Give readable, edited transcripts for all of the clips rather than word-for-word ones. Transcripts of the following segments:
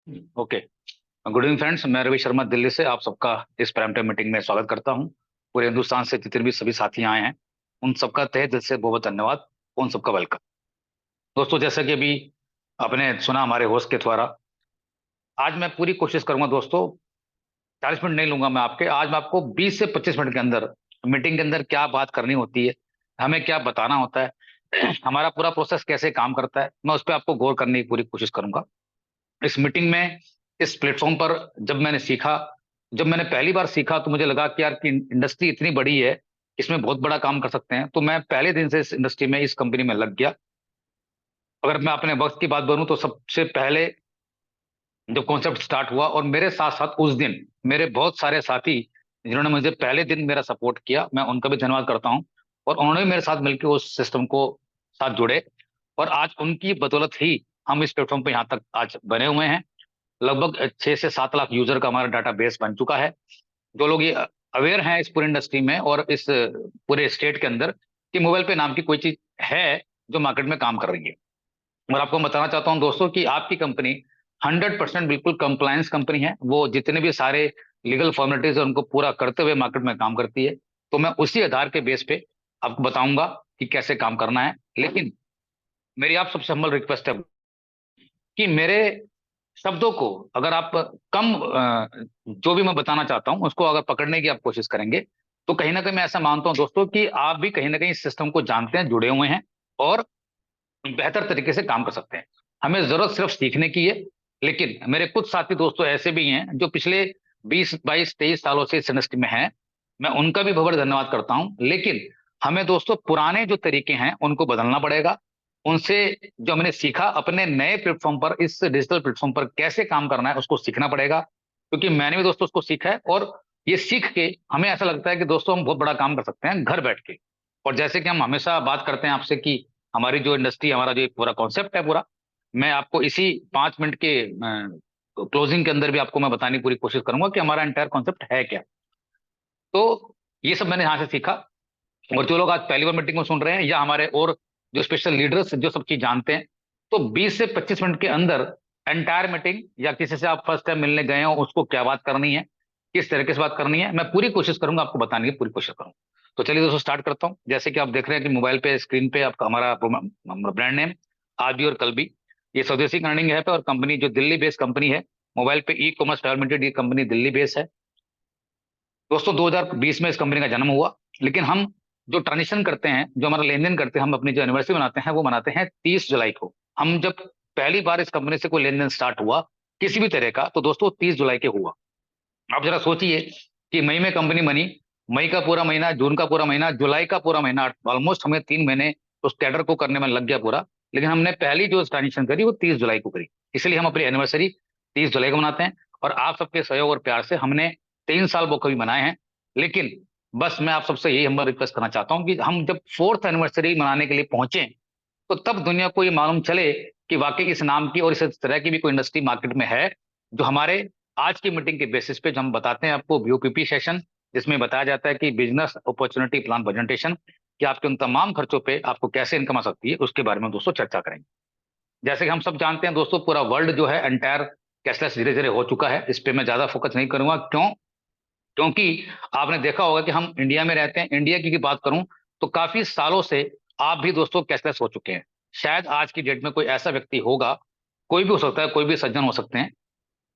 Okay. Good evening friends, मैं रवि शर्मा दिल्ली से आप सबका इस प्राइम टाइम मीटिंग में स्वागत करता हूं। पूरे हिंदुस्तान से जितने भी सभी साथी आए हैं, उन सबका तहे दिल से बहुत बहुत धन्यवाद। उन सबका वेलकम। दोस्तों, जैसा कि अभी आपने सुना हमारे होस्ट के द्वारा, आज मैं पूरी कोशिश करूंगा दोस्तों, 40 मिनट नहीं लूंगा मैं आपके। आज मैं आपको 20 से 25 मिनट के अंदर मीटिंग के अंदर क्या बात करनी होती है, हमें क्या बताना होता है, हमारा पूरा प्रोसेस कैसे काम करता है, मैं उस पर आपको गौर करने की पूरी कोशिश करूंगा। इस मीटिंग में, इस प्लेटफॉर्म पर जब मैंने पहली बार सीखा तो मुझे लगा कि यार कि इंडस्ट्री इतनी बड़ी है, इसमें बहुत बड़ा काम कर सकते हैं। तो मैं पहले दिन से इस इंडस्ट्री में, इस कंपनी में लग गया। अगर मैं अपने वक्त की बात करूं तो सबसे पहले जब कॉन्सेप्ट स्टार्ट हुआ, और मेरे साथ साथ उस दिन मेरे बहुत सारे साथी जिन्होंने मुझे पहले दिन मेरा सपोर्ट किया, मैं उनका भी धन्यवाद करता हूं। और उन्होंने भी मेरे साथ मिलकर उस सिस्टम को साथ जुड़े, और आज उनकी बदौलत ही हम इस प्लेटफॉर्म पे यहाँ तक आज बने हुए हैं। लगभग 6 से 7 लाख यूजर का हमारा डाटा बेस बन चुका है। जो लोग ये अवेयर हैं इस पूरी इंडस्ट्री में और इस पूरे स्टेट के अंदर कि मोबाइल पे नाम की कोई चीज है जो मार्केट में काम कर रही है। और आपको बताना चाहता हूं दोस्तों कि आपकी कंपनी 100% बिल्कुल कंप्लायंस कंपनी है। वो जितने भी सारे लीगल फॉर्मेलिटीज है उनको पूरा करते हुए मार्केट में काम करती है। तो मैं उसी आधार के बेस पे आपको बताऊंगा कि कैसे काम करना है। लेकिन मेरी आप सबसे हम्बल रिक्वेस्ट है कि मेरे शब्दों को अगर आप कम जो भी मैं बताना चाहता हूं उसको अगर पकड़ने की आप कोशिश करेंगे, तो कहीं ना कहीं मैं ऐसा मानता हूं दोस्तों कि आप भी कहीं ना कहीं इस सिस्टम को जानते हैं, जुड़े हुए हैं, और बेहतर तरीके से काम कर सकते हैं। हमें जरूरत सिर्फ सीखने की है। लेकिन मेरे कुछ साथी दोस्तों ऐसे भी हैं जो पिछले 20 22 23 सालों से इस इंडस्ट्री में हैं, मैं उनका भी बहुत धन्यवाद करता हूं। लेकिन हमें दोस्तों पुराने जो तरीके हैं उनको बदलना पड़ेगा। उनसे जो हमने सीखा अपने नए प्लेटफॉर्म पर, इस डिजिटल प्लेटफॉर्म पर कैसे काम करना है उसको सीखना पड़ेगा, क्योंकि मैंने भी दोस्तों उसको सीखा है। और ये सीख के हमें ऐसा लगता है कि दोस्तों हम बहुत बड़ा काम कर सकते हैं घर बैठ के। और जैसे कि हम हमेशा बात करते हैं आपसे कि हमारी जो इंडस्ट्री, हमारा जो एक पूरा कॉन्सेप्ट है पूरा, मैं आपको इसी 5 मिनट के क्लोजिंग के अंदर भी आपको मैं बताने की पूरी कोशिश करूंगा कि हमारा एंटायर कॉन्सेप्ट है क्या। तो ये सब मैंने यहाँ से सीखा। और जो लोग आज पहली बार मीटिंग में सुन रहे हैं या हमारे और जो स्पेशल लीडर्स जो सब चीज जानते हैं, तो 20 से 25 मिनट के अंदर एंटायर मीटिंग, या किसी से आप फर्स्ट टाइम मिलने गए हो उसको क्या बात करनी है, किस तरीके से बात करनी है, मैं पूरी कोशिश करूंगा आपको बताने की पूरी कोशिश करूंगा। तो चलिए दोस्तों स्टार्ट करता हूँ। जैसे कि आप देख रहे हैं कि मोबाइल पे स्क्रीन पे आपका हमारा ब्रांड नेम आज भी और कल भी, ये स्वदेशी अर्निंग ऐप है, और कंपनी जो दिल्ली बेस्ड कंपनी है, मोबाइल पे ई कॉमर्स लिमिटेड, ये कंपनी दिल्ली बेस्ड है। दोस्तों 2020 में इस कंपनी का जन्म हुआ। लेकिन हम जो ट्रांजेक्शन करते हैं, जो हमारा लेन देन करते हैं, हम अपनी जो एनिवर्सरी मनाते हैं वो मनाते हैं 30 जुलाई को। हम जब पहली बार इस कंपनी से कोई लेन देन स्टार्ट हुआ किसी भी तरह का, तो दोस्तों 30 जुलाई के हुआ। आप जरा सोचिए कि मई में कंपनी बनी, मई का पूरा महीना, जून का पूरा महीना, जुलाई का पूरा महीना, ऑलमोस्ट हमें 3 महीने उस कैडर को करने में लग गया पूरा। लेकिन हमने पहली जो ट्रांजेक्शन करी वो 30 जुलाई को करी। इसलिए हम अपनी एनिवर्सरी 30 जुलाई को मनाते हैं। और आप सबके सहयोग और प्यार से हमने 3 साल वो कभी मनाए हैं। लेकिन बस मैं आप सबसे यही हम्बल रिक्वेस्ट करना चाहता हूँ कि हम जब फोर्थ एनिवर्सरी मनाने के लिए पहुंचे, तो तब दुनिया को ये मालूम चले कि वाकई इस नाम की और इस तरह की भी कोई इंडस्ट्री मार्केट में है, जो हमारे आज की मीटिंग के बेसिस पे जो हम बताते हैं आपको बीओपीपी सेशन, जिसमें बताया जाता है कि बिजनेस अपॉर्चुनिटी प्लान प्रेजेंटेशन, कि आपके उन तमाम खर्चों पे आपको कैसे इनकम आ सकती है, उसके बारे में दोस्तों चर्चा करेंगे। जैसे कि हम सब जानते हैं दोस्तों, पूरा वर्ल्ड जो है एंटायर कैशलेस धीरे धीरे हो चुका है। इस पे मैं ज्यादा फोकस नहीं करूंगा। क्यों? क्योंकि आपने देखा होगा कि हम इंडिया में रहते हैं। इंडिया की बात करूं तो काफी सालों से आप भी दोस्तों कैशलेस हो चुके हैं। शायद आज की डेट में कोई ऐसा व्यक्ति होगा, कोई भी हो सकता है, कोई भी सज्जन हो सकते हैं,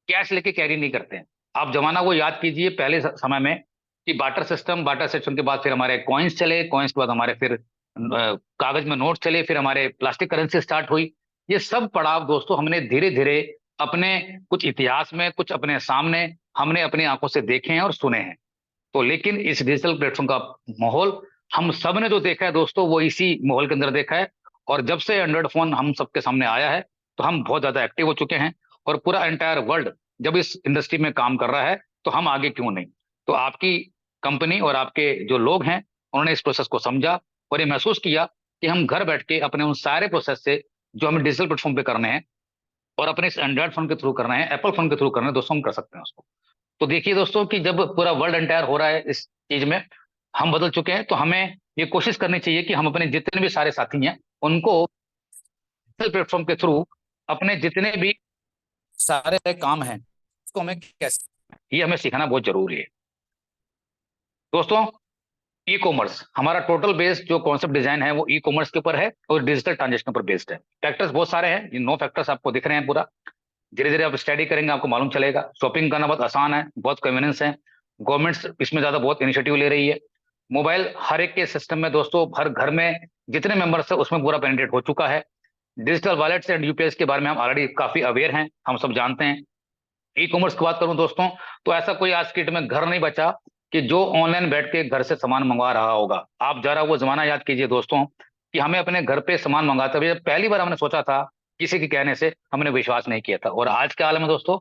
कैश लेके कैरी नहीं करते हैं। आप जमाना वो याद कीजिए पहले समय में, कि बाटर सिस्टम के बाद फिर हमारे कॉइन्स चले, कॉइन्स के बाद हमारे फिर कागज में नोट चले, फिर हमारे प्लास्टिक करेंसी स्टार्ट हुई। ये सब पड़ाव दोस्तों हमने धीरे धीरे अपने कुछ इतिहास में, कुछ अपने सामने हमने अपनी आंखों से देखे हैं और सुने हैं। तो लेकिन इस डिजिटल प्लेटफॉर्म का माहौल हम सब ने जो देखा है दोस्तों, वो इसी माहौल के अंदर देखा है। और जब से एंड्रॉइड फोन हम सबके सामने आया है, तो हम बहुत ज्यादा एक्टिव हो चुके हैं। और पूरा एंटायर वर्ल्ड जब इस इंडस्ट्री में काम कर रहा है, तो हम आगे क्यों नहीं। तो आपकी कंपनी और आपके जो लोग हैं, उन्होंने इस प्रोसेस को समझा और ये महसूस किया कि हम घर बैठ के अपने उन सारे प्रोसेस से जो हमें डिजिटल प्लेटफॉर्म पे करने हैं, और अपने इस एंड्रॉइड फोन के थ्रू करना है, एप्पल फोन के थ्रू करना है, दोस्तों हम कर सकते हैं उसको। तो देखिए दोस्तों कि जब पूरा वर्ल्ड एंटायर हो रहा है इस चीज में, हम बदल चुके हैं, तो हमें ये कोशिश करनी चाहिए कि हम अपने जितने भी सारे साथी हैं उनको डिजिटल प्लेटफॉर्म के थ्रू अपने जितने भी सारे काम हैं उसको हमें कैसे, ये हमें सीखना बहुत जरूरी है दोस्तों। ई कॉमर्स हमारा टोटल बेस्ड जो कॉन्सेप्ट डिजाइन है वो ई कॉमर्स के ऊपर है और डिजिटल ट्रांजेक्शन पर बेस्ड है। फैक्टर्स बहुत सारे हैं, ये 9 फैक्टर्स आपको दिख रहे हैं पूरा। धीरे धीरे आप स्टडी करेंगे आपको मालूम चलेगा। शॉपिंग करना बहुत आसान है, बहुत कन्वीनियंस है। गवर्नमेंट्स इसमें ज्यादा बहुत इनिशिएटिव ले रही है। मोबाइल हर एक के सिस्टम में दोस्तों, हर घर में जितने मेंबर्स है उसमें पूरा पेनिट्रेट हो चुका है। डिजिटल वॉलेट्स एंड यूपीआई के बारे में हम ऑलरेडी काफी अवेयर हैं, हम सब जानते हैं। ई कॉमर्स की बात करूं दोस्तों, तो ऐसा कोई आज की डेट में घर नहीं बचा कि जो ऑनलाइन बैठ के घर से सामान मंगवा रहा होगा। आप जरा वो जमाना याद कीजिए दोस्तों कि हमें अपने घर पे सामान मंगाते हुए पहली बार हमने सोचा था, किसी के कहने से हमने विश्वास नहीं किया था। और आज के हाल में दोस्तों,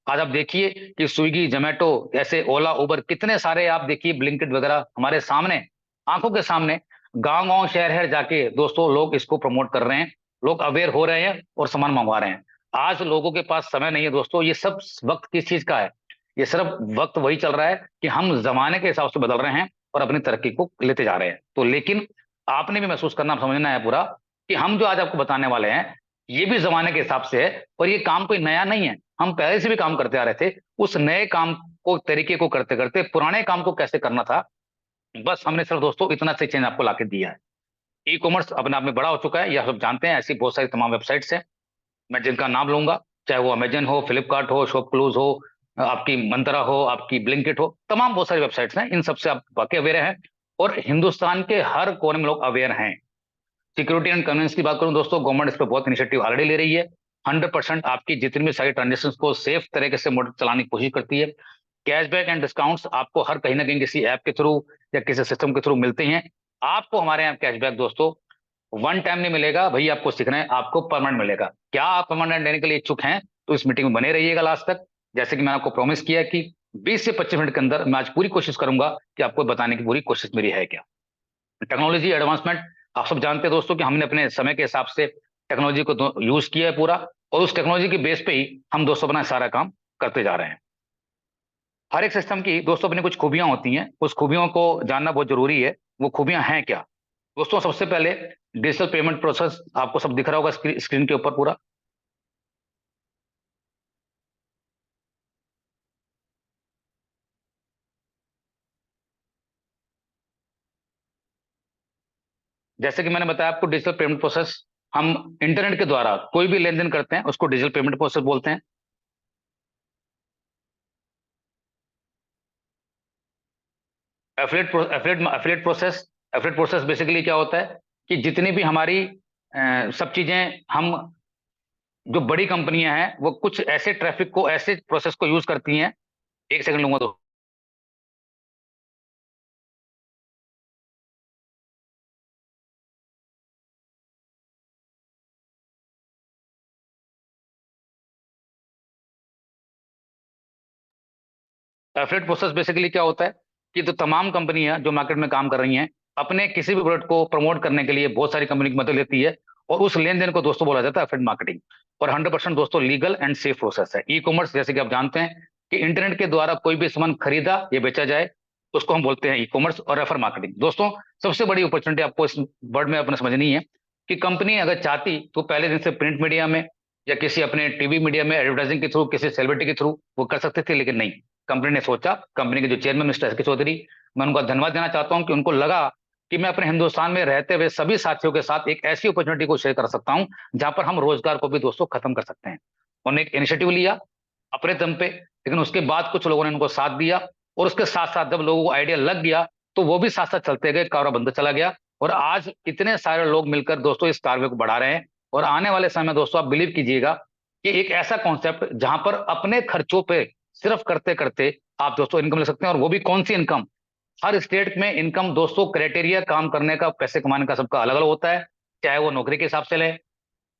आज आप देखिए कि स्विगी जोमेटो ऐसे ओला उबर कितने सारे, आप देखिए ब्लिंकिट वगैरह हमारे सामने, आंखों के सामने, गांव गांव शहर शहर जाके दोस्तों लोग इसको प्रमोट कर रहे हैं। लोग अवेयर हो रहे हैं और सामान मंगवा रहे हैं। आज लोगों के पास समय नहीं है दोस्तों, ये सब वक्त किस चीज का है? ये सिर्फ वक्त वही चल रहा है कि हम जमाने के हिसाब से बदल रहे हैं और अपनी तरक्की को लेते जा रहे हैं। तो लेकिन आपने भी महसूस करना, समझना है पूरा कि हम जो आज आपको बताने वाले हैं ये भी जमाने के हिसाब से है। और ये काम कोई नया नहीं है, हम पहले से भी काम करते आ रहे थे। उस नए काम को, तरीके को करते करते पुराने काम को कैसे करना था, बस हमने सिर्फ दोस्तों इतना से चेंज आपको लाके दिया है। ई कॉमर्स अपने आप में बड़ा हो चुका है, ये आप सब जानते हैं। ऐसी बहुत सारी तमाम वेबसाइट्स हैं, मैं जिनका नाम लूंगा, चाहे वो अमेजन हो, फ्लिपकार्ट हो, शॉप क्लूज हो, आपकी मंत्रा हो, आपकी ब्लिंकिट हो, तमाम बहुत सारी वेबसाइट्स हैं। इन सबसे आप वाकई अवेयर हैं और हिंदुस्तान के हर कोने में लोग अवेयर हैं। सिक्योरिटी एंड कन्वीनियंस की बात करूं दोस्तों, गवर्नमेंट इस पर बहुत इनिशिएटिव ऑलरेडी ले रही है। 100% आपकी जितनी भी सारी ट्रांजेक्शन को सेफ तरीके से मॉडल चलाने की कोशिश करती है। कैशबैक एंड डिस्काउंट्स आपको हर कहीं ना कहीं किसी ऐप के थ्रू या किसी सिस्टम के थ्रू मिलते हैं। आपको हमारे यहाँ कैशबैक दोस्तों वन टाइम नहीं मिलेगा भाई, आपको सीखना है, आपको परमानेंट मिलेगा। क्या आप परमानेंट लेने के लिए इच्छुक हैं? तो इस मीटिंग में बने रहिएगा लास्ट तक। जैसे कि मैंने आपको प्रॉमिस किया कि 20 से 25 मिनट के अंदर मैं आज पूरी कोशिश करूंगा कि आपको बताने की पूरी कोशिश मेरी है क्या। टेक्नोलॉजी एडवांसमेंट, आप सब जानते हैं दोस्तों कि हमने अपने समय के हिसाब से टेक्नोलॉजी को यूज किया है पूरा, और उस टेक्नोलॉजी के बेस पे ही हम दोस्तों अपना सारा काम करते जा रहे हैं। हर एक सिस्टम की दोस्तों अपनी कुछ खूबियां होती हैं, उस खूबियों को जानना बहुत जरूरी है। वो खूबियां हैं क्या दोस्तों? सबसे पहले डिजिटल पेमेंट प्रोसेस आपको सब दिख रहा होगा स्क्रीन के ऊपर पूरा। जैसे कि मैंने बताया आपको, डिजिटल पेमेंट प्रोसेस, हम इंटरनेट के द्वारा कोई भी लेन देन करते हैं उसको डिजिटल पेमेंट प्रोसेस बोलते हैं। एफिलिएट प्रोसेस बेसिकली क्या होता है कि जितनी भी हमारी सब चीजें, हम जो बड़ी कंपनियां हैं वो कुछ ऐसे ट्रैफिक को, ऐसे प्रोसेस को यूज करती हैं। एक सेकंड लूंगा तो। एफिलिएट प्रोसेस बेसिकली क्या होता है कि तो तमाम कंपनियां जो मार्केट में काम कर रही हैं, अपने किसी भी प्रोडक्ट को प्रमोट करने के लिए बहुत सारी कंपनी की मदद लेती है। और उस लेन देन को दोस्तों बोला जाता है एफिलिएट मार्केटिंग। और 100% दोस्तों लीगल एंड सेफ प्रोसेस है। ई कॉमर्स जैसे कि आप जानते हैं कि इंटरनेट के द्वारा कोई भी सामान खरीदा या बेचा जाए, उसको हम बोलते हैं ई कॉमर्स और रेफर मार्केटिंग। दोस्तों सबसे बड़ी अपॉर्चुनिटी आपको इस वर्ड में अपने समझनी है कि कंपनी अगर चाहती तो पहले दिन से प्रिंट मीडिया में या किसी अपने टीवी मीडिया में एडवर्टाइजिंग के थ्रू, किसी सेलिब्रिटी के थ्रू वो कर सकते थे, लेकिन नहीं। कंपनी ने सोचा, कंपनी के जो चेयरमैन मिस्टर एस के चौधरी, मैं उनका धन्यवाद देना चाहता हूं कि उनको लगा कि मैं अपने हिंदुस्तान में रहते हुए सभी साथियों के साथ एक ऐसी अपॉर्चुनिटी को शेयर कर सकता हूं जहां पर हम रोजगार को भी दोस्तों खत्म कर सकते हैं। उन्होंने एक इनिशिएटिव लिया अपने दम पे, लेकिन उसके बाद कुछ लोगों ने उनको साथ दिया। और उसके साथ साथ जब लोगों को आइडिया लग गया तो वो भी साथ साथ चलते गए, कारोबार बनता चला गया। और आज इतने सारे लोग मिलकर दोस्तों इस कार्य को बढ़ा रहे हैं। और आने वाले समय में दोस्तों आप बिलीव कीजिएगा कि एक ऐसा कॉन्सेप्ट जहां पर अपने खर्चों पे सिर्फ करते करते आप दोस्तों इनकम ले सकते हैं। और वो भी कौन सी इनकम? हर स्टेट में इनकम दोस्तों, क्राइटेरिया काम करने का, पैसे कमाने का सबका अलग अलग होता है। चाहे वो नौकरी के हिसाब से लें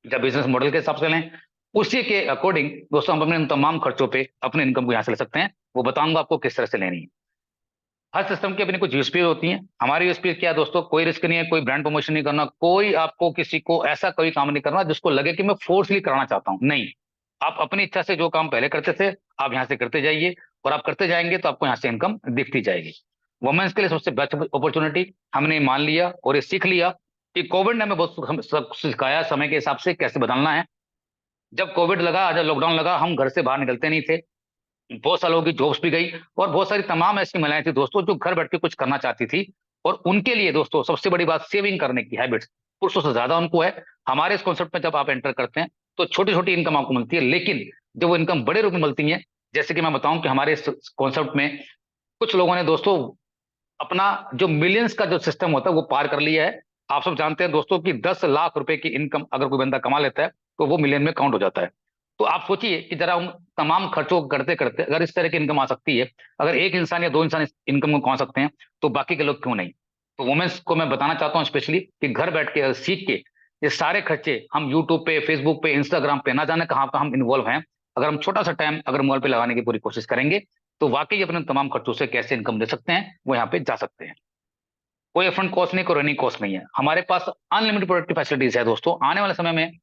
या बिजनेस मॉडल के हिसाब से लें, उसी के अकॉर्डिंग दोस्तों हम अपने इन तमाम खर्चों पे अपने इनकम को यहाँ से ले सकते हैं। वो बताऊंगा आपको किस तरह से लेनी है। हर सिस्टम की अपनी कुछ यूएसपी होती हैं। हमारी यूएसपी क्या है दोस्तों? कोई रिस्क नहीं है, कोई ब्रांड प्रमोशन नहीं करना, कोई आपको किसी को ऐसा कोई काम नहीं करना जिसको लगे कि मैं फोर्सली कराना चाहता हूं, नहीं। आप अपनी इच्छा से जो काम पहले करते थे आप यहाँ से करते जाइए, और आप करते जाएंगे तो आपको यहाँ से इनकम दिखती जाएगी। वुमेन्स के लिए सबसे बेस्ट अपॉर्चुनिटी हमने मान लिया और ये सीख लिया कि कोविड ने हमें बहुत सब सिखाया समय के हिसाब से कैसे बदलना है। जब कोविड लगा, जब लॉकडाउन लगा, हम घर से बाहर निकलते नहीं थे। बहुत सालों की जॉब्स भी गई, और बहुत सारी तमाम ऐसी महिलाएं थी दोस्तों जो घर बैठ के कुछ करना चाहती थी। और उनके लिए दोस्तों सबसे बड़ी बात सेविंग करने की हैबिट्स पुरुषों से ज्यादा उनको है। हमारे इस कॉन्सेप्ट में जब आप एंटर करते हैं तो छोटी छोटी इनकम आपको मिलती है, लेकिन जब वो इनकम बड़े रूप में मिलती है, जैसे कि मैं बताऊं कि हमारे इस कॉन्सेप्ट में कुछ लोगों ने दोस्तों अपना जो मिलियंस का जो सिस्टम होता है वो पार कर लिया है। आप सब जानते हैं दोस्तों कि 10 लाख रुपए की इनकम अगर कोई बंदा कमा लेता है तो वो मिलियन में काउंट हो जाता है। तो आप सोचिए कि जरा उन तमाम खर्चों को करते करते अगर इस तरह की इनकम आ सकती है, अगर एक इंसान या दो इंसान इस इनकम को कमा सकते हैं, तो बाकी के लोग क्यों नहीं। तो वुमेन्स को मैं बताना चाहता हूँ स्पेशली कि घर बैठ के सीख के ये सारे खर्चे हम यूट्यूब पे, फेसबुक पे, इंस्टाग्राम पे, ना जाने कहाँ पर हम इन्वॉल्व हैं, अगर हम छोटा सा टाइम अगर मोबाइल पे लगाने की पूरी कोशिश करेंगे तो वाकई अपने तमाम खर्चों से कैसे इनकम दे सकते हैं वो यहाँ पे जा सकते हैं। कोई अपफ्रंट कॉस्ट नहीं, कोई रनिंग कॉस्ट नहीं है, हमारे पास अनलिमिटेड प्रोडक्टिव फैसिलिटीज है दोस्तों। आने वाले समय में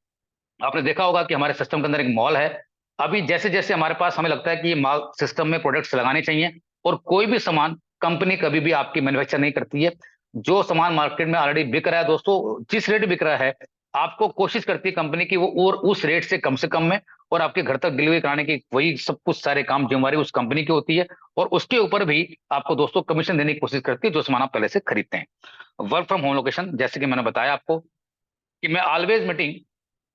आपने देखा होगा कि हमारे सिस्टम के अंदर एक मॉल है। अभी जैसे जैसे हमारे पास हमें लगता है कि ये मॉल सिस्टम में प्रोडक्ट्स लगाने चाहिए, और कोई भी सामान कंपनी कभी भी आपकी मैन्युफैक्चर नहीं करती है। जो सामान मार्केट में ऑलरेडी बिक रहा है दोस्तों, जिस रेट बिक रहा है, आपको कोशिश करती है कंपनी की वो और उस रेट से कम में और आपके घर तक डिलीवरी कराने की वही सब कुछ सारे काम जिम्मेवारी उस कंपनी की होती है। और उसके ऊपर भी आपको दोस्तों कमीशन देने की कोशिश करती है जो सामान आप पहले से खरीदते हैं। वर्क फ्रॉम होम लोकेशन, जैसे कि मैंने बताया आपको कि मैं ऑलवेज मीटिंग,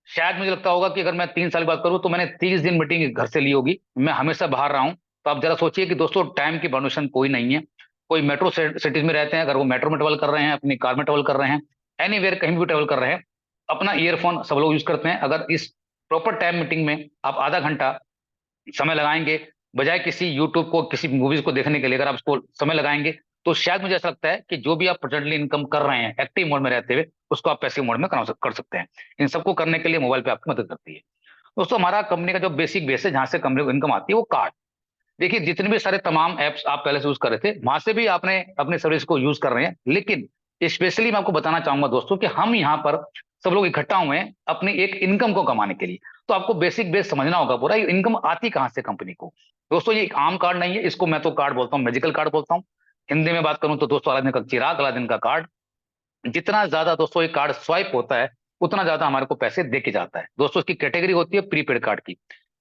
शायद मुझे लगता होगा कि अगर मैं 3 साल की बात करूं तो मैंने 30 दिन मीटिंग घर से ली होगी, मैं हमेशा बाहर रहा हूं। तो आप जरा सोचिए कि दोस्तों टाइम की बाउंडेशन कोई नहीं है। कोई मेट्रो सिटीज में रहते हैं, अगर वो मेट्रो में ट्रेवल कर रहे हैं, अपनी कार में ट्रेवल कर रहे हैं, एनीवेयर कहीं भी ट्रेवल कर रहे हैं, अपना ईयरफोन सब लोग यूज करते हैं। अगर इस प्रॉपर टाइम मीटिंग में आप आधा घंटा समय लगाएंगे, बजाय किसी यूट्यूब को, किसी मूवीज को देखने के लिए अगर आप उसको समय लगाएंगे, तो शायद मुझे ऐसा लगता है कि जो भी आप प्रेजेंटली इनकम कर रहे हैं एक्टिव मोड में रहते हुए, उसको आप पैसिव मोड में कर सकते हैं। इन सबको करने के लिए मोबाइल पे आपकी मदद करती है दोस्तों। हमारा कंपनी का जो बेसिक बेस है, जहां से कंपनी को इनकम आती है, वो कार्ड। देखिए जितने भी सारे तमाम एप्स आप पहले से यूज कर रहे थे, वहां से भी आपने अपनी सर्विस को यूज कर रहे हैं, लेकिन स्पेशली मैं आपको बताना चाहूंगा दोस्तों कि हम यहाँ पर सब लोग इकट्ठा हुए हैं अपनी एक इनकम को कमाने के लिए। तो आपको बेसिक बेस समझना होगा पूरा, ये इनकम आती कहाँ से कंपनी को। दोस्तों ये एक आम कार्ड नहीं है, इसको मैं तो कार्ड बोलता हूँ, मैजिकल कार्ड बोलता हूँ। हिंदी में बात करूं तो दोस्तों अलादीन का चिराग, अलादीन का कार्ड। जितना ज्यादा दोस्तों ये कार्ड स्वाइप होता है, उतना ज्यादा हमारे को पैसे दे के जाता है दोस्तों। इसकी कैटेगरी होती है प्रीपेड कार्ड की।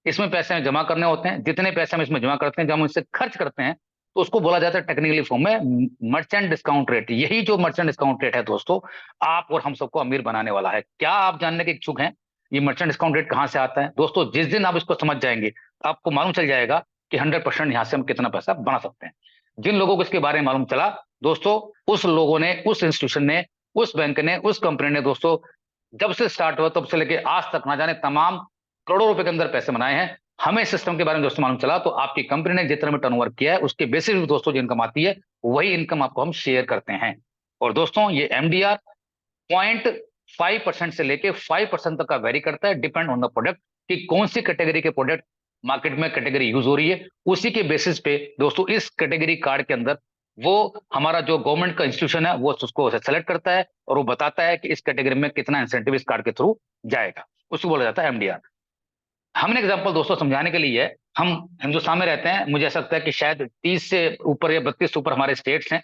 इसमें पैसे हमें जमा करने होते हैं, जितने पैसे हम इसमें जमा करते हैं, जब हम इससे खर्च करते हैं, तो उसको बोला जाता है टेक्निकली फॉर्म में मर्चेंट डिस्काउंट रेट। यही जो मर्चेंट डिस्काउंट रेट है दोस्तों, आप और हम सबको अमीर बनाने वाला है। क्या आप जानने के इच्छुक हैं ये मर्चेंट डिस्काउंट रेट कहाँ से आता है दोस्तों? जिस दिन आप इसको समझ जाएंगे आपको मालूम चल जाएगा कि 100% यहाँ से हम कितना पैसा बना सकते हैं। जिन लोगों को इसके बारे में मालूम चला दोस्तों, उस लोगों ने, उस इंस्टीट्यूशन ने, उस बैंक ने, उस कंपनी ने दोस्तों, जब से स्टार्ट हुआ तब से लेके आज तक ना जाने तमाम करोड़ों रुपए के अंदर पैसे बनाए हैं। हमें सिस्टम के बारे में दोस्तों मालूम चला, तो आपकी कंपनी ने जितना भी टर्नओवर किया है उसके बेसिस पे दोस्तों जो इनकम आती है, वही इनकम आपको हम शेयर करते हैं। और दोस्तों ये एमडीआर 0.5% से लेके 5% तक का वेरी करता है, डिपेंड ऑन द प्रोडक्ट, कि कौन सी कैटेगरी के प्रोडक्ट मार्केट में कैटेगरी यूज हो रही है। उसी के बेसिस पे दोस्तों इस कैटेगरी कार्ड के अंदर वो हमारा जो गवर्नमेंट का इंस्टीट्यूशन है वो उसको सेलेक्ट करता है और वो बताता है कि इस कैटेगरी में कितना इंसेंटिव इस कार्ड के थ्रू जाएगा, उसको बोला जाता है एमडीआर। हमने एग्जांपल दोस्तों समझाने के लिए, हम हिंदुस्तान में रहते हैं, मुझे ऐसा लगता है कि शायद 30 से ऊपर या 32 से ऊपर हमारे स्टेट्स हैं,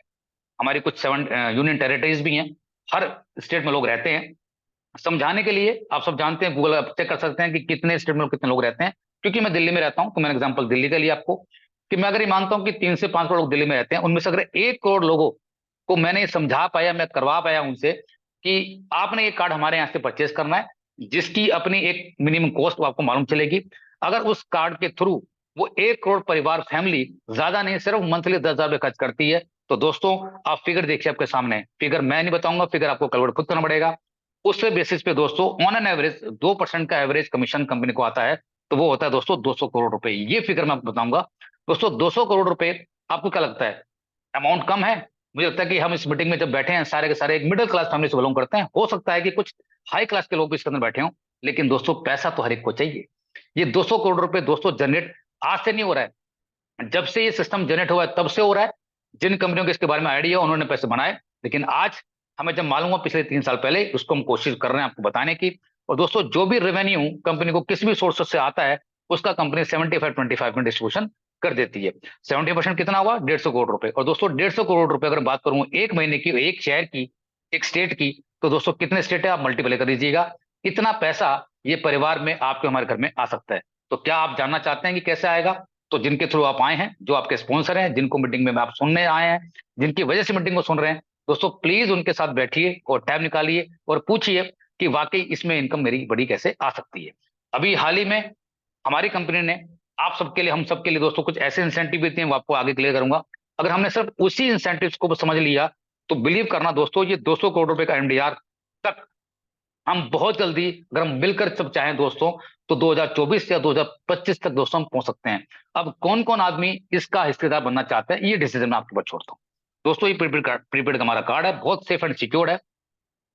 हमारी कुछ 7 यूनियन टेरिटरीज भी हैं, हर स्टेट में लोग रहते हैं। समझाने के लिए आप सब जानते हैं, गूगल आप चेक कर सकते हैं कि कितने स्टेट में कितने लोग रहते हैं। क्योंकि मैं दिल्ली में रहता हूं तो मैंने एग्जांपल दिल्ली का लिया आपको, कि मैं अगर ये मानता हूं कि 3 से 5 करोड़ लोग दिल्ली में रहते हैं, उनमें से अगर 1 करोड़ लोगों को मैंने ये समझा पाया, मैं करवा पाया उनसे कि आपने ये कार्ड हमारे यहाँ से परचेज करना है, जिसकी अपनी एक मिनिमम कॉस्ट आपको मालूम चलेगी। अगर उस कार्ड के थ्रू वो 1 करोड़ परिवार फैमिली ज्यादा नहीं सिर्फ मंथली 10,000 रुपये खर्च करती है, तो दोस्तों आप फिगर देखिए आपके सामने। फिगर मैं नहीं बताऊंगा, फिगर आपको कैलकुलेट खुद करना पड़ेगा। उसके बेसिस पे दोस्तों ऑन एन एवरेज 2% का एवरेज कमीशन कंपनी को आता है, तो वो होता है दोस्तों 200 करोड़ रुपए। ये फिगर मैं आपको बताऊंगा दोस्तों। 200 करोड़ रुपए आपको क्या लगता है अमाउंट कम है? मुझे लगता है कि हम इस मीटिंग में जब बैठे हैं सारे के सारे एक मिडिल क्लास फैमिली से बिलोंग करते हैं, हो सकता है कि कुछ हाई क्लास के लोग भी इसके अंदर बैठे हों, लेकिन दोस्तों पैसा तो हर एक को चाहिए। ये 200 करोड़ रुपए दोस्तों जनरेट आज से नहीं हो रहा है, जब से ये सिस्टम जनरेट हुआ है तब से हो रहा है। जिन कंपनियों को इसके बारे में आइडिया उन्होंने पैसे बनाए, लेकिन आज हमें जब मालूम हुआ पिछले 3 साल पहले, उसको हम कोशिश कर रहे हैं आपको बताने की। और दोस्तों जो भी रेवेन्यू कंपनी को किसी भी सोर्स से आता है, उसका कंपनी 75-25 में डिस्ट्रीब्यूशन कर देती है। 70% कितना हुआ? 150 करोड़ रुपए। और दोस्तों 150 करोड़ रुपए अगर बात करूं एक महीने की, एक शहर की, एक स्टेट की, तो दोस्तों कितने स्टेट है आप मल्टीप्लाई कर दीजिएगा। इतना पैसा ये परिवार में आपके हमारे घर में आ सकता है। तो क्या आप जानना चाहते हैं कि कैसे आएगा? तो जिनके थ्रू आप आए हैं, जो आपके स्पॉन्सर हैं, जिनको मीटिंग में आप सुनने आए हैं, जिनकी वजह से मीटिंग को सुन रहे हैं, दोस्तों प्लीज उनके साथ बैठिए और टाइम निकालिए और पूछिए कि वाकई इसमें इनकम मेरी बड़ी कैसे आ सकती है। अभी हाल ही में हमारी कंपनी ने आप सबके लिए, हम सबके लिए दोस्तों, कुछ ऐसे इंसेंटिव भी दिए हैं, वो आपको आगे क्लियर करूंगा। अगर हमने सिर्फ उसी इंसेंटिव्स को समझ लिया तो बिलीव करना दोस्तों, ये 200 करोड़ रुपए का एमडीआर तक हम बहुत जल्दी, अगर हम मिलकर सब चाहें दोस्तों, तो 2024 या 2025 तक दोस्तों हम पहुंच सकते हैं। अब कौन कौन आदमी इसका हिस्सेदार बनना चाहते हैं, ये डिसीजन मैं आपके ऊपर छोड़ता हूँ। दोस्तों ये प्रीपेड का हमारा कार्ड है, बहुत सेफ एंड सिक्योर्ड है।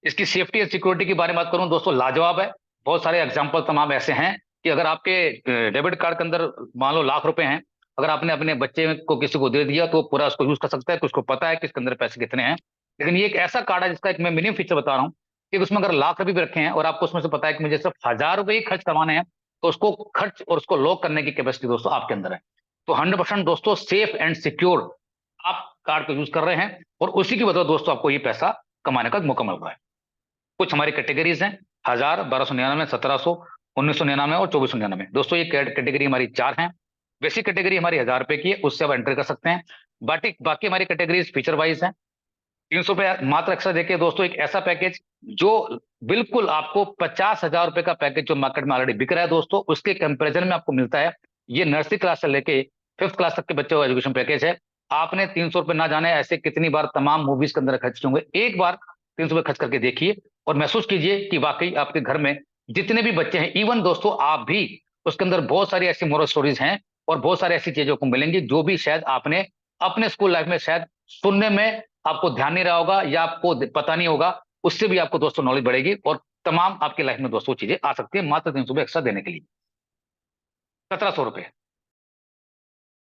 इसकी सेफ्टी एंड सिक्योरिटी के बारे में बात करूं दोस्तों, लाजवाब है। बहुत सारे एग्जाम्पल तमाम ऐसे हैं कि अगर आपके डेबिट कार्ड के अंदर मान लो लाख रुपए हैं, अगर आपने अपने बच्चे को किसी को दे दिया तो वो पूरा उसको यूज कर सकता है, तो उसको पता है कि इसके अंदर पैसे कितने हैं। लेकिन ये एक ऐसा कार्ड है जिसका एक मैं मिनिमम फीचर बता रहा हूँ कि उसमें अगर लाख रुपए भी रखे हैं और आपको उसमें से पता है कि मुझे सिर्फ 1,000 रुपए ही खर्च करवाने हैं, तो उसको खर्च और उसको लॉक करने की कैपेसिटी दोस्तों आपके अंदर है। तो 100% दोस्तों सेफ एंड सिक्योर आप कार्ड को यूज कर रहे हैं, और उसी की वजह दोस्तों आपको ये पैसा कमाने का मौका मिल रहा है। कुछ हमारी कैटेगरीज हैं, 1,000, 1,299, 1,700, 1,999 और 2,499। दोस्तों ये कैटेगरी हमारी चार हैं। बेसिक कैटेगरी हमारी 1,000 रुपए की है, उससे आप एंट्री कर सकते हैं। बाकी बाकी हमारी कैटेगरीज फीचर वाइज है। 300 रुपए मात्र एक्स्ट्रा देके दोस्तों एक ऐसा पैकेज जो बिल्कुल आपको 50,000 रुपए का पैकेज जो मार्केट में ऑलरेडी बिक रहा है दोस्तों, उसके कंपेरिजन में आपको मिलता है। ये नर्सरी क्लास से लेके 5th क्लास तक के बच्चों का एजुकेशन पैकेज है। आपने 300 रुपए ना जाने ऐसे कितनी बार तमाम मूवीज के अंदर खर्च होंगे, एक बार 300 रुपए खर्च करके देखिए और महसूस कीजिए कि वाकई आपके घर में जितने भी बच्चे हैं, इवन दोस्तों आप भी, उसके अंदर बहुत सारी ऐसी मोरल स्टोरीज हैं और बहुत सारी ऐसी चीजों को मिलेंगी जो भी शायद आपने अपने स्कूल लाइफ में शायद सुनने में आपको ध्यान नहीं रहा होगा या आपको पता नहीं होगा। उससे भी आपको दोस्तों नॉलेज बढ़ेगी और तमाम आपकी लाइफ में दोस्तों चीजें आ सकती है मात्र 300 रुपए एक्स्ट्रा देने के लिए। 1,700 रुपए।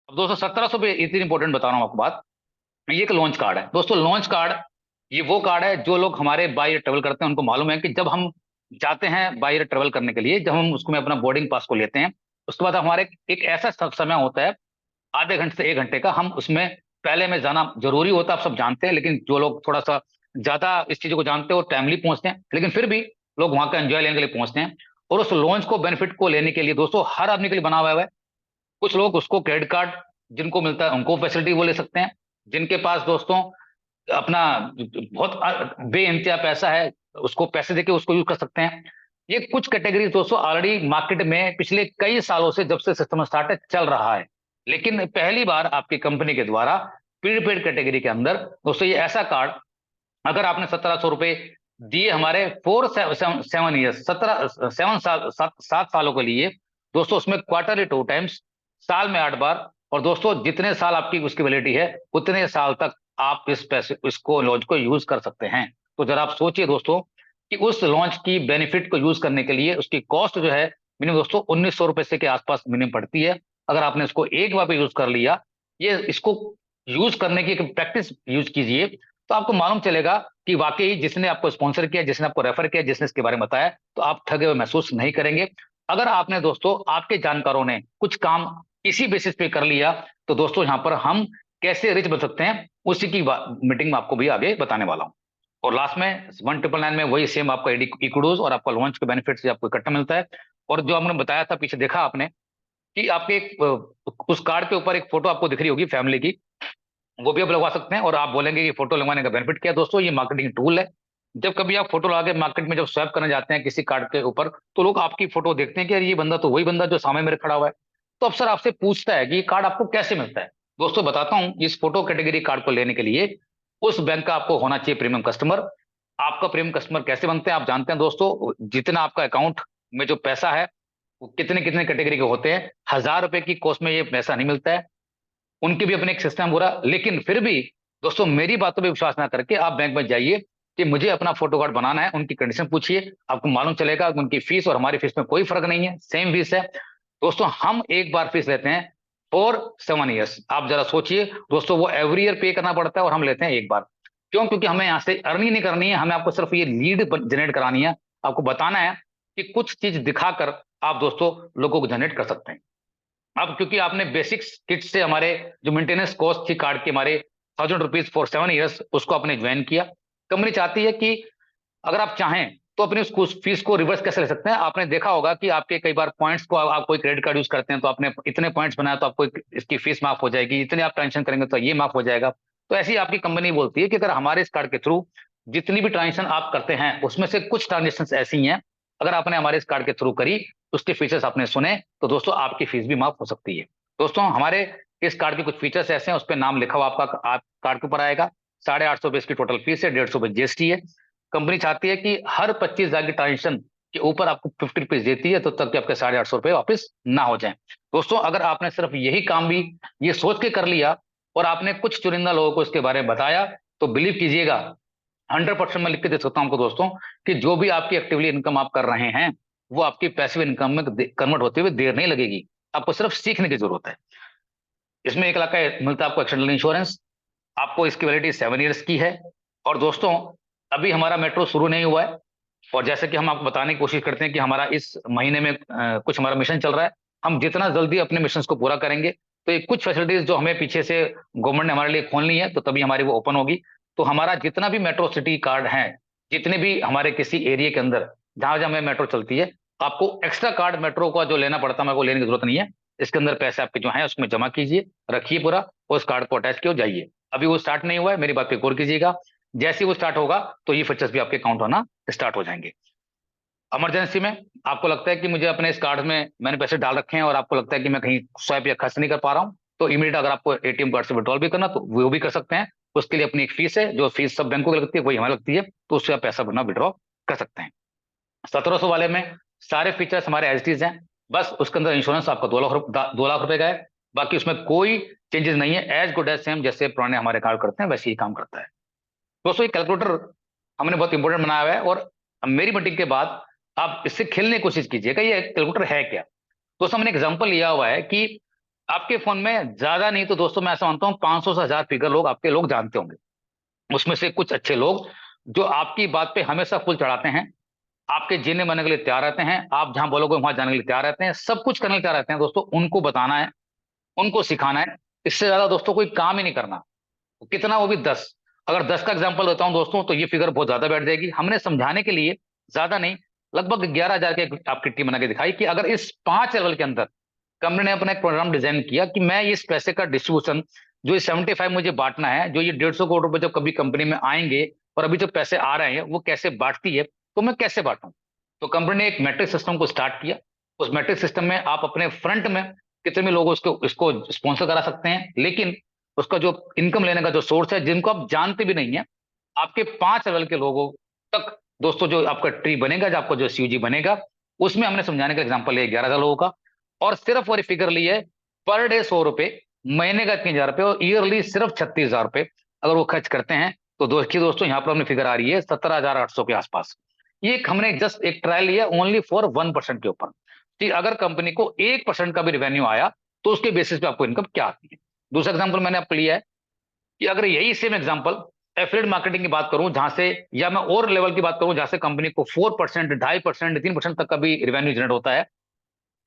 अब दोस्तों 1,700 रुपए इतनी इंपॉर्टेंट बता रहा हूं आपको बात, ये एक लॉन्च कार्ड है दोस्तों। लॉन्च कार्ड ये वो कार्ड है जो लोग हमारे बाय एयर ट्रेवल करते हैं उनको मालूम है कि जब हम जाते हैं बाय एयर ट्रेवल करने के लिए, जब हम उसको में अपना बोर्डिंग पास को लेते हैं, उसके बाद हमारे एक ऐसा समय होता है आधे घंटे से 1 घंटे का, हम उसमें पहले में जाना जरूरी होता है, आप सब जानते हैं। लेकिन जो लोग थोड़ा सा ज्यादा इस चीज को जानते हैं वो टाइमली पहुंचते हैं, लेकिन फिर भी लोग वहां का एंजॉय लेने के लिए पहुंचते हैं। और उस लॉन्च को बेनिफिट को लेने के लिए दोस्तों हर आदमी के लिए बना हुआ है। कुछ लोग उसको क्रेडिट कार्ड जिनको मिलता है उनको फैसिलिटी वो ले सकते हैं, जिनके पास दोस्तों अपना बहुत बेइंतहा पैसा है उसको पैसे देके उसको यूज कर सकते हैं। ये कुछ कैटेगरी दोस्तों ऑलरेडी मार्केट में पिछले कई सालों से, जब से सिस्टम स्टार्ट है, चल रहा है। लेकिन पहली बार आपकी कंपनी के द्वारा प्रीपेड कैटेगरी के अंदर दोस्तों ये ऐसा कार्ड, अगर आपने 1,700 रुपए दिए हमारे 4-7 ईयर्स, 7 साल, 7 सालों के लिए दोस्तों, उसमें क्वार्टरली 2 टाइम्स, साल में 8 बार, और दोस्तों जितने साल आपकी उसकी वैलिडिटी है उतने साल तक आप इस पैसे इसको लॉन्च को यूज कर सकते हैं। तो जरा आप सोचिए दोस्तों कि उस लॉन्च की बेनिफिट को यूज करने के लिए उसकी कॉस्ट जो है मिनिमम दोस्तों 1,900 रुपए से के आसपास मिनिमम पड़ती है। अगर आपने इसको एक बार पे यूज कर लिया, ये इसको यूज करने की एक प्रैक्टिस यूज कीजिए, तो आपको मालूम चलेगा कि वाकई जिसने आपको स्पॉन्सर किया, जिसने आपको रेफर किया, जिसने इसके बारे में बताया, तो आप ठगे हुए महसूस नहीं करेंगे। अगर आपने दोस्तों आपके जानकारों ने कुछ काम इसी बेसिस पे कर लिया, तो दोस्तों यहाँ पर हम कैसे रिच बन सकते हैं उसी की मीटिंग में आपको भी आगे बताने वाला हूं। और लास्ट में 1,999 में वही सेम आपका इक्विडोज और आपका लॉन्च के बेनिफिट से आपको इकट्ठा मिलता है। और जो हमने बताया था पीछे, देखा आपने कि आपके उस कार्ड के ऊपर एक फोटो आपको दिख रही होगी फैमिली की, वो भी आप लगवा सकते हैं। और आप बोलेंगे कि फोटो लगवाने का बेनिफिट क्या है? दोस्तों ये मार्केटिंग टूल है। जब कभी आप फोटो लगा के मार्केट में जब स्वैप करने जाते हैं किसी कार्ड के ऊपर, तो लोग आपकी फोटो देखते हैं कि यार ये बंदा तो वही बंदा जो सामने मेरे खड़ा हुआ है। तो अफसर आपसे पूछता है कि ये कार्ड आपको कैसे मिलता है। दोस्तों बताता हूं, इस फोटो कैटेगरी कार्ड को लेने के लिए उस बैंक का आपको होना चाहिए प्रीमियम कस्टमर। आपका प्रीमियम कस्टमर कैसे बनते हैं आप जानते हैं दोस्तों, जितना आपका अकाउंट में जो पैसा है वो कितने कितने कैटेगरी के होते हैं। 1,000 रुपए की कॉस्ट में ये पैसा नहीं मिलता है, उनके भी अपने एक सिस्टम हो रहा। लेकिन फिर भी दोस्तों मेरी बातों पर विश्वास ना करके आप बैंक में जाइए कि मुझे अपना फोटो कार्ड बनाना है, उनकी कंडीशन पूछिए, आपको मालूम चलेगा कि उनकी फीस और हमारी फीस में कोई फर्क नहीं है, सेम फीस है। दोस्तों हम एक बार फीस लेते हैं फॉर 7 ईयर्स। आप जरा सोचिए दोस्तों, वो एवरी ईयर पे करना पड़ता है और हम लेते हैं एक बार। क्यों? क्योंकि हमें यहाँ से अर्निंग नहीं करनी है, हमें आपको सिर्फ ये लीड जनरेट करानी है। आपको बताना है कि कुछ चीज दिखाकर आप दोस्तों लोगों को जनरेट कर सकते हैं। अब क्योंकि आपने बेसिक्स किट से हमारे जो मेंटेनेंस कॉस्ट थी कार्ड की हमारे 1,000 रुपीज फॉर 7 ईयर्स, उसको आपने ज्वाइन किया। कंपनी चाहती है कि अगर आप चाहें तो अपनी उस फीस को रिवर्स कैसे ले सकते हैं? आपने देखा होगा कि आपके कई बार पॉइंट्स को आप कोई क्रेडिट कार्ड यूज करते हैं तो आपने इतने पॉइंट्स बनाया तो आपको इसकी फीस माफ हो जाएगी, इतने आप ट्रांजेक्शन करेंगे तो ये माफ हो जाएगा। तो ऐसी आपकी कंपनी बोलती है कि अगर हमारे इस कार्ड के थ्रू जितनी भी ट्रांजेक्शन आप करते हैं उसमें से कुछ ट्रांजेक्शन ऐसी हैं, अगर आपने हमारे इस कार्ड के थ्रू करी, उसके फीचर्स आपने सुने, तो दोस्तों आपकी फीस भी माफ हो सकती है। दोस्तों हमारे इस कार्ड के कुछ फीचर्स ऐसे हैं, उस पर नाम लिखा हुआ आपका आप कार्ड के ऊपर आएगा। 850 इसकी टोटल फीस है, 150 जीएसटी है। कंपनी चाहती है कि हर 25,000 की ट्रांजेक्शन के ऊपर आपको 50 रुपीज देती है, तो तब कि आपके 850 रुपए वापस ना हो जाए। दोस्तों अगर आपने सिर्फ यही काम भी ये सोच के कर लिया और आपने कुछ चुनिंदा लोगों को इसके बारे में बताया, तो बिलीव कीजिएगा 100% मैं लिख के दे सकता हूं आपको दोस्तों, कि जो भी आपकी एक्टिवली इनकम आप कर रहे हैं वो आपकी पैसिव इनकम में कन्वर्ट होते हुए देर नहीं लगेगी। आपको सिर्फ सीखने की जरूरत है। इसमें 1 लाख का मिलता है आपको एक्सीडेंटल इंश्योरेंस। आपको इसकी वैलिडिटी 7 ईयर्स की है। और दोस्तों अभी हमारा मेट्रो शुरू नहीं हुआ है, और जैसे कि हम आपको बताने की कोशिश करते हैं कि हमारा इस महीने में कुछ हमारा मिशन चल रहा है। हम जितना जल्दी अपने मिशन को पूरा करेंगे, तो ये कुछ फैसिलिटीज जो हमें पीछे से गवर्नमेंट ने हमारे लिए खोलनी है, तो तभी हमारी वो ओपन होगी। तो हमारा जितना भी मेट्रो सिटी कार्ड है, जितने भी हमारे किसी एरिया के अंदर जहां जहां हमें मेट्रो चलती है, आपको एक्स्ट्रा कार्ड मेट्रो का जो लेना पड़ता है, मेरे को लेने की जरूरत नहीं है। इसके अंदर पैसे आपके जो है उसमें जमा कीजिए, रखिए पूरा, और उस कार्ड को अटैच किए जाइए। अभी वो स्टार्ट नहीं हुआ है, मेरी बात पे गौर कीजिएगा। जैसे ही वो स्टार्ट होगा तो ये फीचर्स भी आपके अकाउंट होना स्टार्ट हो जाएंगे। इमरजेंसी में आपको लगता है कि मुझे अपने इस कार्ड में मैंने पैसे डाल रखे हैं और आपको लगता है कि मैं कहीं स्वाइप या खर्च नहीं कर पा रहा हूं, तो इमीडिएट अगर आपको एटीएम कार्ड से विड्रॉल भी करना तो वो भी कर सकते हैं। उसके लिए अपनी एक फीस है, जो फीस सब बैंकों की लगती है वही हमें लगती है, तो उससे आप पैसा भरना विड्रॉ कर सकते हैं। 1700 वाले में सारे फीचर्स हमारे एज इट इज हैं। बस उसके अंदर इंश्योरेंस आपका 2 लाख रुपए का है। बाकी उसमें कोई चेंजेस नहीं है, एज गुड एज सेम जैसे पुराने हमारे कार्ड करते हैं वैसे ही काम करता है। दोस्तों ये कैलकुलेटर हमने बहुत इंपॉर्टेंट बनाया हुआ है, और मेरी मीटिंग के बाद आप इससे खेलने की कोशिश कीजिएगा ये कैलकुलेटर है क्या। दोस्तों हमने एग्जांपल लिया हुआ है कि आपके फोन में ज्यादा नहीं तो दोस्तों मैं ऐसा मानता हूँ 500 से 1000 फिगर लोग जानते होंगे। उसमें से कुछ अच्छे लोग जो आपकी बात पे हमेशा फुल चढ़ाते हैं, आपके जीने मरने के लिए तैयार रहते हैं, आप जहां बोलोगे वहां जाने के लिए तैयार रहते हैं, सब कुछ करने के लिए तैयार रहते हैं। दोस्तों उनको बताना है, उनको सिखाना है। इससे ज्यादा दोस्तों कोई काम ही नहीं करना। कितना, वो भी 10। अगर 10 का एग्जाम्पल देता हूं दोस्तों, तो ये फिगर बहुत ज्यादा बैठ जाएगी। हमने समझाने के लिए ज्यादा नहीं, लगभग 11,000 के आपकी टीम बना के दिखाई कि अगर इस 5 लेवल के अंदर कंपनी ने अपना एक प्रोग्राम डिजाइन किया कि मैं इस पैसे का डिस्ट्रीब्यूशन, जो ये 75 मुझे बांटना है, जो ये 150 करोड़ रुपए जब कभी कंपनी में आएंगे और अभी जो पैसे आ रहे हैं वो कैसे बांटती है, तो मैं कैसे बांटूं। तो कंपनी ने एक मैट्रिक सिस्टम को स्टार्ट किया। उस मैट्रिक सिस्टम में आप अपने फ्रंट में कितने भी लोग इसको इसको स्पॉन्सर करा सकते हैं, लेकिन उसका जो इनकम लेने का जो सोर्स है, जिनको आप जानते भी नहीं है, आपके 5 लेवल के लोगों तक दोस्तों जो आपका ट्री बनेगा, जो आपका जो सीयूजी बनेगा, उसमें हमने समझाने का एग्जाम्पल लिया 11,000 लोगों का। और सिर्फ और फिगर ली है पर डे 100 रुपए, महीने का 3,000 रुपए, और ईयरली सिर्फ 36,000 रुपए अगर वो खर्च करते हैं, तो देखिए दोस्तों यहाँ पर अपनी फिगर आ रही है 17,800 के आसपास। ये हमने जस्ट एक ट्रायल लिया ओनली फॉर 1% के ऊपर, कि अगर कंपनी को 1% का भी रेवेन्यू आया तो उसके बेसिस पे आपको इनकम क्या आती है। दूसरा एग्जाम्पल मैंने आपको लिया है कि अगर यही सेम एग्जांपल एफिलिएट मार्केटिंग की बात करूं, जहां से, या मैं और लेवल की बात करूं जहां से कंपनी को 4%, 2.5%, 3% तक का भी रेवेन्यू जनरेट होता है,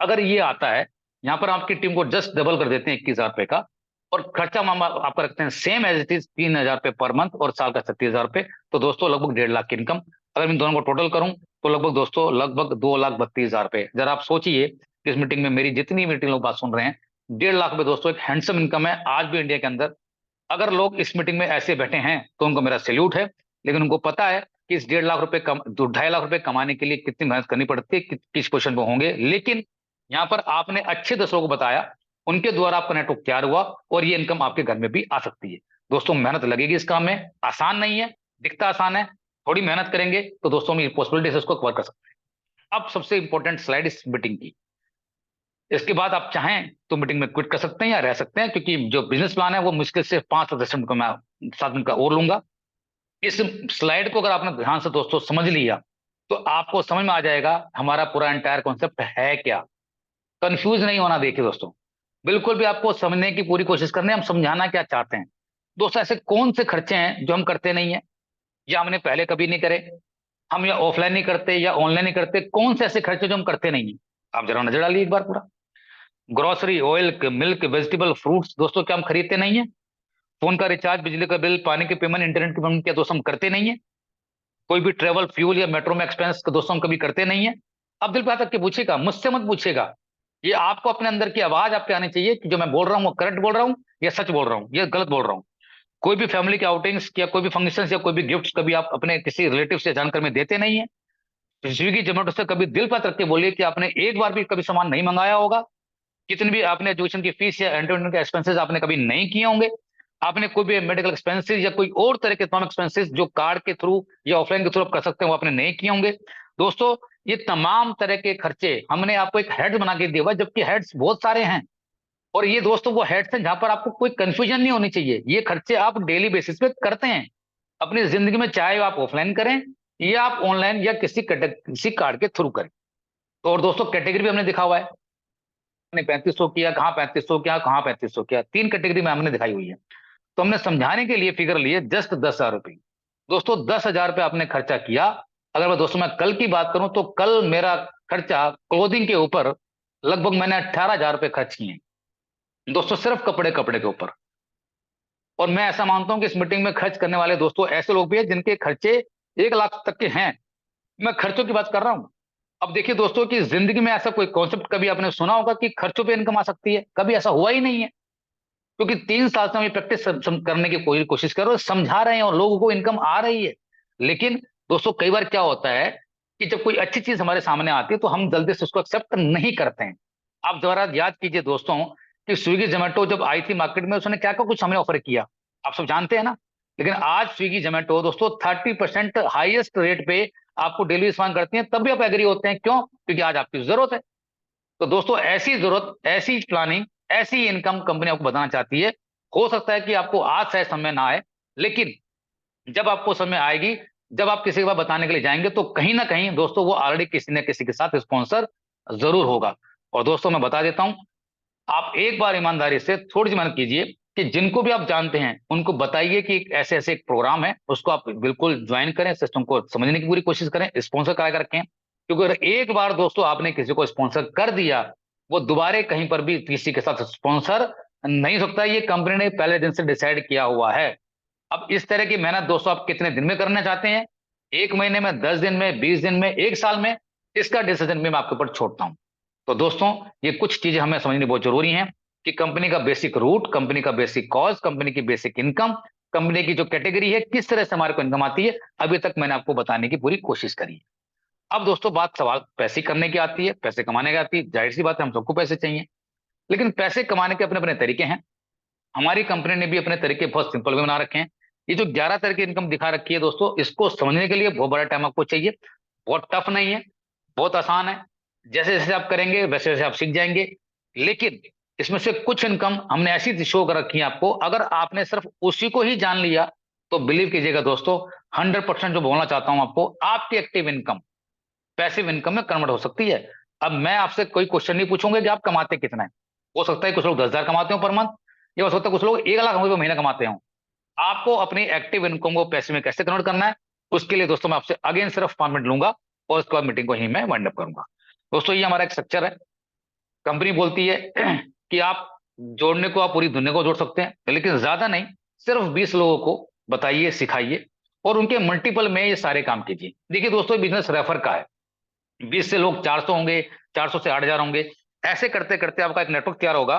अगर ये आता है, यहां पर आपकी टीम को जस्ट डबल कर देते हैं 21,000 रुपए का, और खर्चा हम आपका रखते हैं सेम एज इट इज 3,000 रुपए पर मंथ, और साल का 36,000 रुपए, तो दोस्तों लगभग 1.5 लाख की इनकम। अगर इन दोनों को टोटल करूं तो लगभग दोस्तों लगभग 2,32,000 रुपए। जरा आप सोचिए, इस मीटिंग में मेरी जितनी मीटिंग लोग बात सुन रहे हैं, 1.5 लाख रुपए दोस्तों एक हैंडसम इनकम है आज भी इंडिया के अंदर। अगर लोग इस मीटिंग में ऐसे बैठे हैं तो उनको मेरा सैल्यूट है, लेकिन उनको पता है कि इस 1.5 लाख रुपए 2.5 लाख रुपए कमाने के लिए कितनी मेहनत करनी पड़ती है, किस पोजिशन पे होंगे। लेकिन यहाँ पर आपने अच्छे 10 लोगों को बताया, उनके द्वारा आपका नेटवर्क तैयार हुआ, और ये इनकम आपके घर में भी आ सकती है। दोस्तों मेहनत लगेगी इस काम में, आसान नहीं है, दिखता आसान है, थोड़ी मेहनत करेंगे तो दोस्तों हम ये पॉसिबिलिटी से उसको कवर कर सकते हैं। अब सबसे इंपॉर्टेंट स्लाइड इस मीटिंग की, इसके बाद आप चाहें तो मीटिंग में क्विट कर सकते हैं या रह सकते हैं, क्योंकि जो बिजनेस प्लान है वो मुश्किल से 5 से 10 मिनट को मैं 7 मिनट का और लूंगा। इस स्लाइड को अगर आपने ध्यान से दोस्तों समझ लिया, तो आपको समझ में आ जाएगा हमारा पूरा एंटायर कॉन्सेप्ट है क्या। कंफ्यूज नहीं होना, देखिए दोस्तों, बिल्कुल भी आपको समझने की पूरी कोशिश करनी है हम समझाना क्या चाहते हैं। दोस्तों ऐसे कौन से खर्चे हैं जो हम करते नहीं है, या हमने पहले कभी नहीं करे, हम या ऑफलाइन नहीं करते या ऑनलाइन नहीं करते, कौन से ऐसे खर्चे जो हम करते नहीं है। आप जरा नजर डालिए एक बार पूरा। Grocery, oil, milk, vegetable, fruits, दोस्तों क्या हम खरीदते नहीं है? फोन का रिचार्ज, बिजली का बिल, पानी के पेमेंट, इंटरनेट की पेमेंट, क्या दोस्तों हम करते नहीं है? कोई भी ट्रेवल फ्यूल या मेट्रो में एक्सपेंस दोस्तों हम कभी करते नहीं है। अब दिल पे हाथ रख के पूछिएगा, मुझसे मत पूछिएगा। ये आपको अपने अंदर की आवाज आपके आनी चाहिए कि जो मैं बोल रहा हूँ वो करेक्ट बोल रहा हूँ या सच बोल रहा हूँ या गलत बोल रहा हूँ। कोई भी फैमिली के आउटिंग्स या कोई भी फंक्शन या कोई भी गिफ्ट कभी आप अपने किसी रिलेटिव से जानकर में देते नहीं है। स्विगी जोमेटो से कभी दिल पर रख के बोलिए कि आपने एक बार भी कभी सामान नहीं मंगाया होगा। कितनी भी आपने एजुकेशन की फीस या एंटरटेनमेंट के एक्सपेंसेस आपने कभी नहीं किए होंगे। आपने कोई भी मेडिकल एक्सपेंसेस या कोई और तरह के तमाम एक्सपेंसेस जो कार्ड के थ्रू या ऑफलाइन के थ्रू आप कर सकते हैं वो आपने नहीं किए होंगे। दोस्तों, ये तमाम तरह के खर्चे हमने आपको एक हेड बना के दिया हुआ है, जबकि हेड्स बहुत सारे हैं। और ये दोस्तों वो हेड्स हैं जहां पर आपको कोई कंफ्यूजन नहीं होनी चाहिए। ये खर्चे आप डेली बेसिस पे करते हैं अपनी जिंदगी में, चाहे आप ऑफलाइन करें या आप ऑनलाइन या किसी कार्ड के थ्रू करें। तो और दोस्तों कैटेगरी भी हमने दिखा हुआ है। हमने 3500 किया, कहाँ 3500 किया, कहाँ 3500 किया, 3 कैटेगरी में हमने दिखाई हुई है। तो हमने समझाने के लिए फिगर लिए जस्ट 10,000 रुपये। दोस्तों 10,000 रुपये आपने खर्चा किया। अगर मैं दोस्तों मैं कल की बात करूं तो कल मेरा खर्चा क्लोथिंग के ऊपर लगभग मैंने 18,000 रुपये खर्च किए हैं दोस्तों, सिर्फ कपड़े कपड़े के ऊपर। और मैं ऐसा मानता हूं कि इस मीटिंग में खर्च करने वाले दोस्तों ऐसे लोग भी हैं जिनके खर्चे 1 लाख तक के हैं। मैं खर्चों की बात कर रहा हूं। अब देखिए दोस्तों कि जिंदगी में ऐसा कोई कॉन्सेप्ट कभी आपने सुना होगा कि खर्चों पे इनकम आ सकती है? कभी ऐसा हुआ ही नहीं है। क्योंकि 3 साल से हम ये प्रैक्टिस करने की पूरी कोशिश कर रहे हैं, समझा रहे हैं और लोगों को इनकम आ रही है। लेकिन दोस्तों कई बार क्या होता है कि जब कोई अच्छी चीज हमारे सामने आती है तो हम जल्दी से उसको एक्सेप्ट नहीं करते हैं। आप जरा याद कीजिए दोस्तों कि स्विगी जोमेटो जब आई थी मार्केट में उसने क्या क्या कुछ हमें ऑफर किया, आप सब जानते हैं ना। लेकिन आज स्विगी जोमेटो दोस्तों 30% हाईएस्ट रेट पे आपको डिलीवरी सामान करती है, तब भी आप एग्री होते हैं। क्यों? क्योंकि आज आपकी जरूरत है। तो दोस्तों ऐसी जरूरत, ऐसी प्लानिंग, ऐसी इनकम कंपनी आपको बताना चाहती है। हो सकता है कि आपको आज शायद समय ना आए, लेकिन जब आपको समय आएगी, जब आप किसी के पास बताने के लिए जाएंगे तो कहीं ना कहीं दोस्तों वो ऑलरेडी किसी न किसी के साथ स्पॉन्सर जरूर होगा। और दोस्तों मैं बता देता हूं, आप एक बार ईमानदारी से थोड़ी सी मेहनत कीजिए कि जिनको भी आप जानते हैं उनको बताइए कि ऐसे ऐसे एक प्रोग्राम है, उसको आप बिल्कुल ज्वाइन करें, सिस्टम को समझने की पूरी कोशिश करें, स्पॉन्सर करा कर रखें। क्योंकि अगर एक बार दोस्तों आपने किसी को स्पॉन्सर कर दिया, वो दोबारा कहीं पर भी किसी के साथ स्पॉन्सर नहीं हो सकता। ये कंपनी ने पहले दिन से डिसाइड किया हुआ है। अब इस तरह की मेहनत दोस्तों आप कितने दिन में करना चाहते हैं? 1 महीने में, 10 दिन में, 20 दिन में, 1 साल में? इसका डिसीजन भी मैं आपके ऊपर छोड़ता हूं। तो दोस्तों ये कुछ चीजें हमें समझनी बहुत जरूरी हैं कि कंपनी का बेसिक रूट, कंपनी का बेसिक कॉज, कंपनी की बेसिक इनकम, कंपनी की जो कैटेगरी है, किस तरह से हमारे को इनकम आती है, अभी तक मैंने आपको बताने की पूरी कोशिश करी है। अब दोस्तों बात सवाल पैसे करने की आती है, पैसे कमाने की आती है। जाहिर सी बात है हम सबको पैसे चाहिए, लेकिन पैसे कमाने के अपने अपने तरीके हैं। हमारी कंपनी ने भी अपने तरीके बहुत सिंपल भी बना रखे हैं। ये जो 11 तरह की इनकम दिखा रखी है दोस्तों, इसको समझने के लिए बहुत बड़ा टाइम आपको चाहिए। बहुत टफ नहीं है, बहुत आसान है। जैसे जैसे आप करेंगे वैसे वैसे आप सीख जाएंगे। लेकिन इसमें से कुछ इनकम हमने ऐसी शो कर रखी है आपको, अगर आपने सिर्फ उसी को ही जान लिया तो बिलीव कीजिएगा दोस्तों, 100% जो बोलना चाहता हूं आपको, आपकी एक्टिव इनकम पैसिव इनकम में कन्वर्ट हो सकती है। अब मैं आपसे कोई क्वेश्चन नहीं पूछूंगा कि आप कमाते कितना है। हो सकता है कुछ लोग 10,000 कमाते हो पर मंथ, या हो सकता है कुछ लोग 1 लाख रुपए महीना कमाते हो। आपको अपनी एक्टिव इनकम को पैसे में कैसे कन्वर्ट करना है, उसके लिए दोस्तों मैं आपसे अगेन सिर्फ 5 मिनट लूंगा और उसके बाद मीटिंग को ही मैं वाइंड अप करूंगा। दोस्तों ये हमारा एक स्ट्रक्चर है। कंपनी बोलती है कि आप जोड़ने को आप पूरी दुनिया को जोड़ सकते हैं, लेकिन ज्यादा नहीं, सिर्फ 20 लोगों को बताइए, सिखाइए और उनके मल्टीपल में ये सारे काम कीजिए। देखिए दोस्तों बिजनेस रेफर का है। 20 से लोग 400 होंगे, 400 से 8,000 होंगे। ऐसे करते करते आपका एक नेटवर्क तैयार होगा,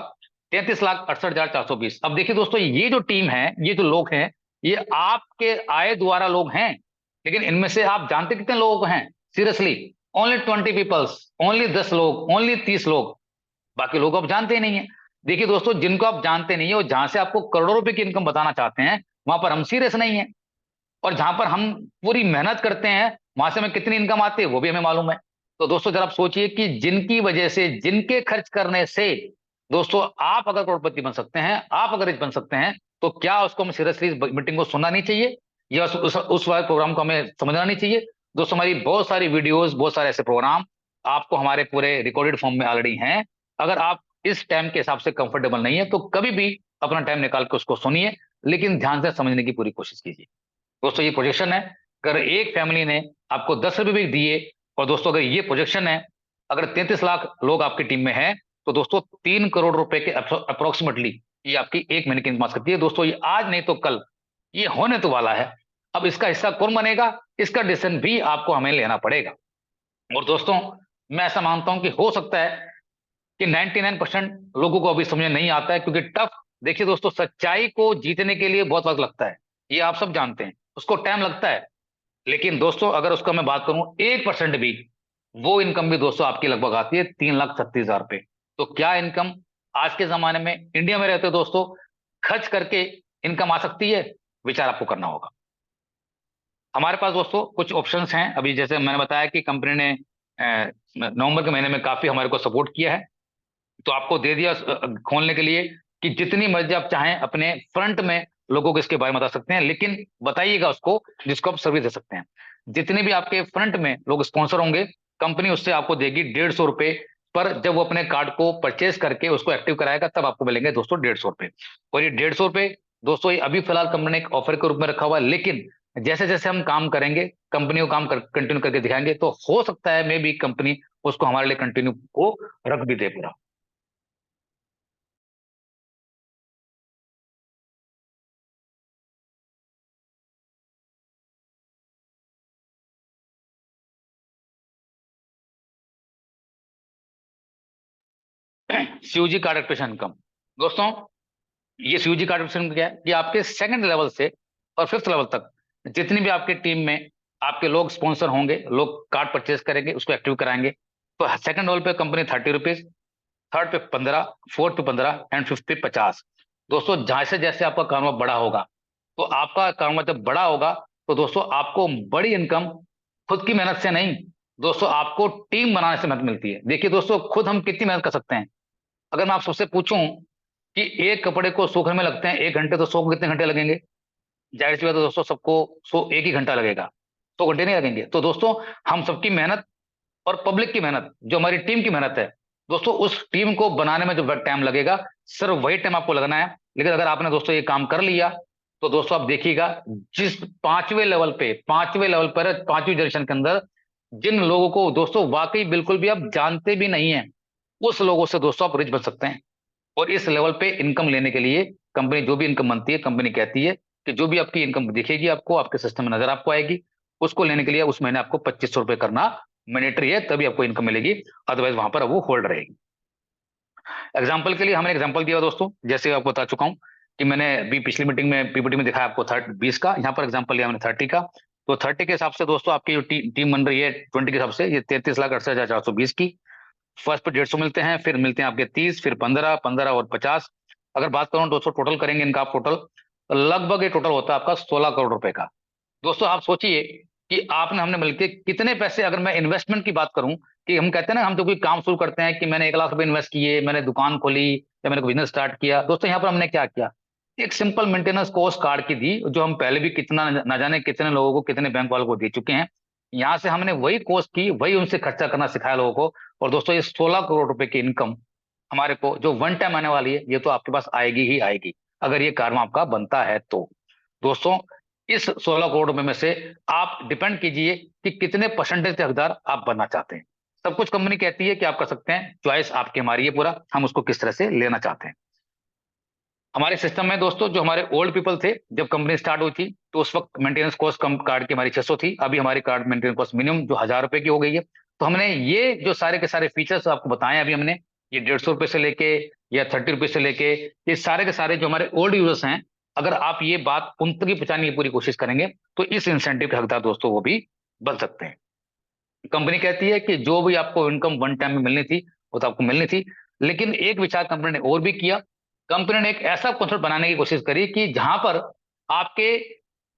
33,68,420। अब देखिए दोस्तों ये जो टीम है, ये जो लोग हैं, ये आपके आय द्वारा लोग हैं। लेकिन इनमें से आप जानते कितने लोग हैं? सीरियसली ओनली 20 पीपल्स, ओनली 10 लोग, ओनली 30 लोग। बाकी लोग आप जानते ही नहीं है। देखिए दोस्तों जिनको आप जानते नहीं है और जहां से आपको करोड़ों रुपए की इनकम बताना चाहते हैं, वहां पर हम सीरियस नहीं है। और जहां पर हम पूरी मेहनत करते हैं, वहां से हमें कितनी इनकम आती है वो भी हमें मालूम है। तो दोस्तों जरा आप सोचिए कि जिनकी वजह से, जिनके खर्च करने से दोस्तों आप अगर करोड़पति बन सकते हैं, आप अगर रिच बन सकते हैं, तो क्या उसको हमें सीरियसली मीटिंग को सुनना नहीं चाहिए या उस वाले प्रोग्राम को हमें समझना नहीं चाहिए? दोस्तों हमारी बहुत सारी वीडियोस, बहुत सारे ऐसे प्रोग्राम आपको हमारे पूरे रिकॉर्डेड फॉर्म में ऑलरेडी हैं। अगर आप इस टाइम के हिसाब से कंफर्टेबल नहीं है तो कभी भी अपना टाइम निकाल के उसको सुनिए, लेकिन ध्यान से समझने की पूरी कोशिश कीजिए। दोस्तों ये प्रोजेक्शन है, अगर एक फैमिली ने आपको 10 रुपए भी दिए, और दोस्तों अगर ये प्रोजेक्शन है, अगर 33 लाख लोग आपकी टीम में हैं, तो दोस्तों 3 करोड़ रुपए के अप्रोक्सीमेटली ये आपकी 1 महीने की इनकम आ सकती है। दोस्तों ये आज नहीं तो कल ये होने तो वाला है। अब इसका हिस्सा कौन बनेगा? इसका डिसीजन भी आपको हमें लेना पड़ेगा। और दोस्तों, मैं ऐसा मानता हूं कि हो सकता है कि 99% लोगों को अभी समझ नहीं आता है, क्योंकि टफ, देखिए दोस्तों, सच्चाई को जीतने के लिए बहुत वक्त लगता है, ये आप सब जानते हैं, उसको टाइम लगता है। लेकिन दोस्तों, अगर उसका मैं बात करूं 1% भी, वो इनकम भी दोस्तों आपकी लगभग आती है 3,36,000 रुपए। तो क्या इनकम आज के जमाने में इंडिया में रहते दोस्तों खर्च करके इनकम आ सकती है? विचार आपको करना होगा। हमारे पास दोस्तों कुछ ऑप्शंस हैं। अभी जैसे मैंने बताया कि कंपनी ने नवंबर के महीने में काफी हमारे को सपोर्ट किया है, तो आपको दे दिया खोलने के लिए कि जितनी मर्जी आप चाहें अपने फ्रंट में लोगों को इसके बारे में बता सकते हैं, लेकिन बताइएगा उसको जिसको आप सर्विस दे सकते हैं। जितने भी आपके फ्रंट में लोग स्पॉन्सर होंगे, कंपनी उससे आपको देगी 150 रुपए पर। जब वो अपने कार्ड को परचेज करके उसको एक्टिव कराएगा, तब आपको मिलेंगे दोस्तों 150 रुपए। और ये 150 रुपए दोस्तों, ये अभी फिलहाल कंपनी ने एक ऑफर के रूप में रखा हुआ है, लेकिन जैसे जैसे हम काम करेंगे, कंपनी को काम कंटिन्यू करके दिखाएंगे, तो हो सकता है मे भी कंपनी उसको हमारे लिए कंटिन्यू को रख भी दे पूरा। सीयूजी कार्ड एक्टिवेशन इनकम, दोस्तों, ये सीयूजी कार्ड एक्टिवेशन क्या है कि आपके सेकंड लेवल से और फिफ्थ लेवल तक जितनी भी आपके टीम में आपके लोग स्पॉन्सर होंगे, लोग कार्ड परचेज करेंगे, उसको एक्टिव कराएंगे, तो सेकंड लेवल पे कंपनी 30 रुपीज, थर्ड पे 15, फोर्थ पे 15 एंड फिफ्थ पे 50। दोस्तों, जैसे जैसे आपका कारोबार बड़ा होगा, तो आपका कारोबार जब बड़ा होगा, तो दोस्तों आपको बड़ी इनकम खुद की मेहनत से नहीं, दोस्तों आपको टीम बनाने से मदद मिलती है। देखिए दोस्तों, खुद हम कितनी मेहनत कर सकते हैं। अगर मैं आप सबसे पूछूं कि एक कपड़े को सूखने में लगते हैं 1 घंटे, तो 100 को कितने घंटे लगेंगे? जाहिर सी बात है दोस्तों, सबको 100 एक ही घंटा लगेगा, 100 घंटे नहीं लगेंगे। तो दोस्तों, हम सबकी मेहनत और पब्लिक की मेहनत, जो हमारी टीम की मेहनत है दोस्तों, उस टीम को बनाने में जो टाइम लगेगा, सिर्फ वही टाइम आपको लगना है। लेकिन अगर आपने दोस्तों ये काम कर लिया, तो दोस्तों आप देखिएगा, जिस पांचवें लेवल पर, पांचवी जनरेशन के अंदर जिन लोगों को दोस्तों वाकई बिल्कुल भी आप जानते भी नहीं है, उस लोगों से दोस्तों आप रिच बन सकते हैं। और इस लेवल पे इनकम लेने के लिए कंपनी जो भी इनकम बनती है, कंपनी कहती है कि जो भी आपकी इनकम दिखेगी आपको, आपके सिस्टम में नजर आपको आएगी, उसको लेने के लिए उस महीने आपको 2500 रुपए करना मैंडेटरी है, तभी आपको इनकम मिलेगी, अदरवाइज वहां पर वो होल्ड रहेगी। एग्जाम्पल के लिए हमने एग्जाम्पल दिया दोस्तों, जैसे आपको बता चुका हूं कि मैंने अभी पिछली मीटिंग में पीपीटी में दिखाया आपको 20 का, यहाँ पर एग्जाम्पल लिया मैंने 30 का। तो 30 के हिसाब से दोस्तों आपकी जो टीम बन रही है 20 के हिसाब से, ये 33,68,420 की। फर्स्ट पे 150 मिलते हैं, फिर मिलते हैं आपके 30, फिर 15, 15 और 50। अगर बात करूं दोस्तों टोटल करेंगे इनका आप टोटल, तो लगभग ये टोटल होता है आपका 16 करोड़ रुपए का। दोस्तों आप सोचिए कि आपने हमने मिलके कितने पैसे, अगर मैं इन्वेस्टमेंट की बात करूं, कि हम कहते हैं ना, हम तो कोई काम शुरू करते हैं कि मैंने 1 लाख रुपए इन्वेस्ट किए, मैंने दुकान खोली या मैंने बिजनेस स्टार्ट किया, दोस्तों यहाँ पर हमने क्या किया, एक सिंपल मेंटेनेंस कॉस्ट कार्ड की दी, जो हम पहले भी कितना ना जाने कितने लोगों को, कितने बैंक वालों को दे चुके हैं। यहाँ से हमने वही कॉस्ट की, वही उनसे खर्चा करना सिखाया लोगों को। और दोस्तों ये 16 करोड़ रुपए की इनकम हमारे को जो वन टाइम आने वाली है, ये तो आपके पास आएगी ही आएगी, अगर ये कार्य आपका बनता है तो। दोस्तों, इस 16 करोड़ रुपए में से आप डिपेंड कीजिए कि कितने परसेंटेज के हकदार आप बनना चाहते हैं। सब कुछ कंपनी कहती है कि आप कर सकते हैं, चॉइस आपकी, हमारी है पूरा, हम उसको किस तरह से लेना चाहते हैं। हमारे सिस्टम में दोस्तों, जो हमारे ओल्ड पीपल थे, जब कंपनी स्टार्ट हुई थी, तो उस वक्त मेंटेनेंस कॉस्ट कम कार्ड की हमारी 600 थी, अभी हमारी कार्ड मेंटेनेंस कॉस्ट मिनिमम जो 1,000 रुपए की हो गई है। तो हमने ये जो सारे के सारे फीचर्स आपको बताए अभी हमने, ये 150 रुपए से लेके या 30 रुपए से लेके, ये सारे के सारे जो हमारे ओल्ड यूजर्स हैं, अगर आप ये बात उन तक ही पहुंचाने की पूरी कोशिश करेंगे, तो इस इंसेंटिव के हकदार दोस्तों वो भी बन सकते हैं। कंपनी कहती है कि जो भी आपको इनकम वन टाइम में मिलनी थी, वो तो आपको मिलनी थी। लेकिन एक विचार कंपनी ने और भी किया, कंपनी ने एक ऐसा कॉन्सेप्ट बनाने की कोशिश करी कि जहां पर आपके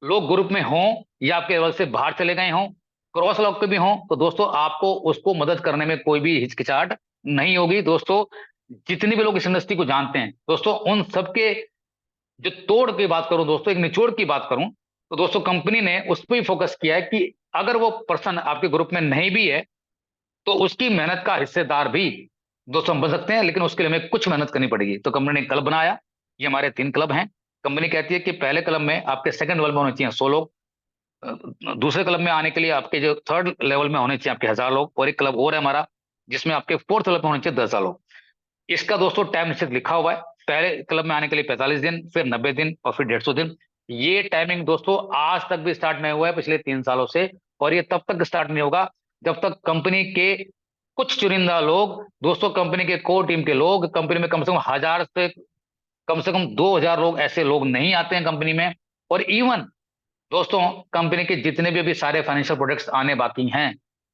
लोग ग्रुप में हों या आपके लेवल से बाहर चले गए हों, क्रॉस लॉक पे भी हों, तो दोस्तों आपको उसको मदद करने में कोई भी हिचकिचाहट नहीं होगी। दोस्तों, जितने भी लोग इस इंडस्ट्री को जानते हैं दोस्तों, उन सबके जो तोड़ की बात करूं दोस्तों, एक निचोड़ की बात करूं, तो दोस्तों कंपनी ने उस पर ही फोकस किया है कि अगर वो पर्सन आपके ग्रुप में नहीं भी है, तो उसकी मेहनत का हिस्सेदार भी दोस्तों हम बन सकते हैं, लेकिन उसके लिए हमें कुछ मेहनत करनी पड़ेगी। तो कंपनी ने क्लब बनाया, ये हमारे 3 क्लब हैं। कंपनी कहती है कि पहले क्लब में आपके सेकंड लेवल में होने चाहिए 100 लोग, दूसरे क्लब में आने के लिए आपके जो थर्ड लेवल में होने चाहिए आपके 1,000 लोग, और एक क्लब और है हमारा जिसमें आपके फोर्थ लेवल में होने चाहिए 10,000 लोग। इसका दोस्तों टाइम निश्चित लिखा हुआ है, पहले क्लब में आने के लिए 45 दिन, फिर 90 दिन और फिर 150 दिन। ये टाइमिंग दोस्तों आज तक भी स्टार्ट नहीं हुआ है पिछले 3 सालों से, और ये तब तक स्टार्ट नहीं होगा जब तक कंपनी के कुछ चुनिंदा लोग, दोस्तों कंपनी के कोर टीम के लोग, कंपनी में कम से कम 1000 से कम 2000 लोग, ऐसे लोग नहीं आते हैं कंपनी में। और इवन दोस्तों कंपनी के जितने भी अभी सारे फाइनेंशियल प्रोडक्ट्स आने बाकी हैं,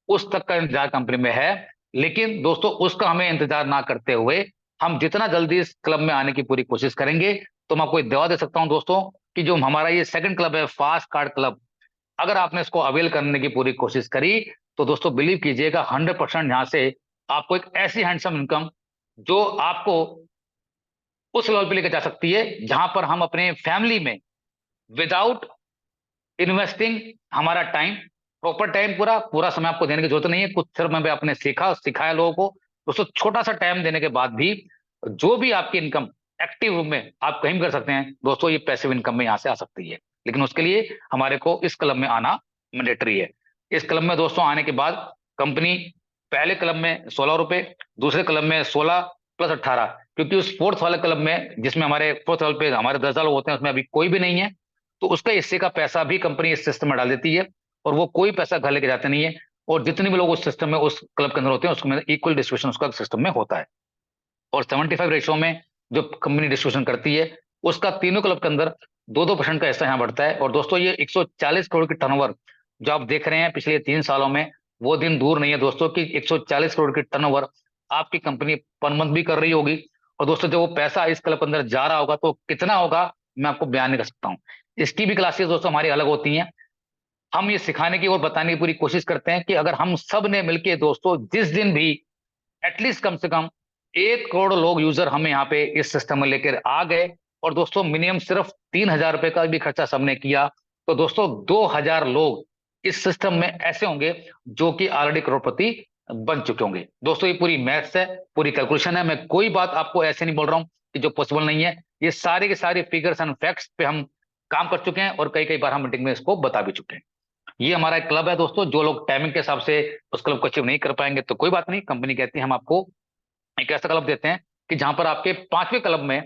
उस तक का इंतजार कंपनी में है। लेकिन दोस्तों उसका हमें इंतजार ना करते हुए हम जितना जल्दी इस क्लब में आने की पूरी कोशिश करेंगे। तो मैं आपको एक दावा दे सकता हूं दोस्तों कि जो हमारा ये सेकंड क्लब है, फास्ट कार्ड क्लब, अगर आपने इसको अवेल करने की पूरी कोशिश करी तो दोस्तों बिलीव कीजिएगा 100% यहां से आपको एक ऐसी हैंडसम इनकम जो आपको उस लेवल पे लेकर जा सकती है जहां पर हम अपने फैमिली में विदाउट इन्वेस्टिंग हमारा टाइम, प्रॉपर टाइम, पूरा पूरा समय आपको देने की जरूरत नहीं है। कुछ समय में आपने सीखा सिखाया लोगों को, दोस्तों छोटा सा टाइम देने के बाद भी जो भी आपकी इनकम एक्टिव रूप में आप कहीं भी कर सकते हैं दोस्तों, ये पैसिव इनकम में यहां से आ सकती है। लेकिन उसके लिए हमारे को इस क्लब में आना मैंडेटरी है। इस क्लब में दोस्तों आने के बाद कंपनी पहले क्लब में 16 रुपए, दूसरे क्लब में 16 + 18, क्योंकि उस फोर्थ वाले क्लब में जिसमें हमारे फोर्थ लेवल पे हमारे 10,000 लोग होते हैं उसमें अभी कोई भी नहीं है, तो उसका हिस्से का पैसा भी कंपनी इस सिस्टम में डाल देती है, और वो कोई पैसा घर लेके जाते नहीं है। और जितने भी लोग उस सिस्टम में उस क्लब के अंदर होते हैं उसमें इक्वल डिस्ट्रीब्यूशन उसका सिस्टम में होता है। और 75 रेशियो में जो कंपनी डिस्ट्रीब्यूशन करती है उसका तीनों क्लब के अंदर 2-2% का हिस्सा यहाँ बढ़ता है। और दोस्तों ये 140 करोड़ की टर्नओवर जो आप देख रहे हैं पिछले 3 सालों में, वो दिन दूर नहीं है दोस्तों कि 140 करोड़ की टर्नओवर आपकी कंपनी पर मंथ भी कर रही होगी। और दोस्तों जब वो पैसा इस क्लब के अंदर जा रहा होगा तो कितना होगा मैं आपको बयान नहीं कर सकता हूँ। इसकी भी क्लासेस दोस्तों हमारी अलग होती हैं। हम ये सिखाने की और बताने की पूरी कोशिश करते हैं कि अगर हम सब ने मिलकर दोस्तों जिस दिन भी एटलीस्ट कम से कम 1 करोड़ लोग यूजर हमें यहाँ पे इस सिस्टम में लेकर आ गए, और दोस्तों मिनिमम सिर्फ 3,000 रुपए का भी खर्चा सबने किया, तो दोस्तों 2,000 लोग इस सिस्टम में ऐसे होंगे जो कि ऑलरेडी करोड़पति बन चुके होंगे। दोस्तों ये पूरी मैथ्स है, पूरी कैलकुलेशन है। मैं कोई बात आपको ऐसे नहीं बोल रहा हूं कि जो पॉसिबल नहीं है। ये सारे के सारे फिगर्स एंड फैक्ट्स पे हम काम कर चुके हैं और कई कई बार हम मीटिंग में इसको बता भी चुके हैं। ये हमारा एक क्लब है दोस्तों। जो लोग टाइमिंग के हिसाब से उस क्लब को अचीव नहीं कर पाएंगे तो कोई बात नहीं, कंपनी कहती है हम आपको एक ऐसा क्लब देते हैं कि जहां पर आपके 5वें क्लब में,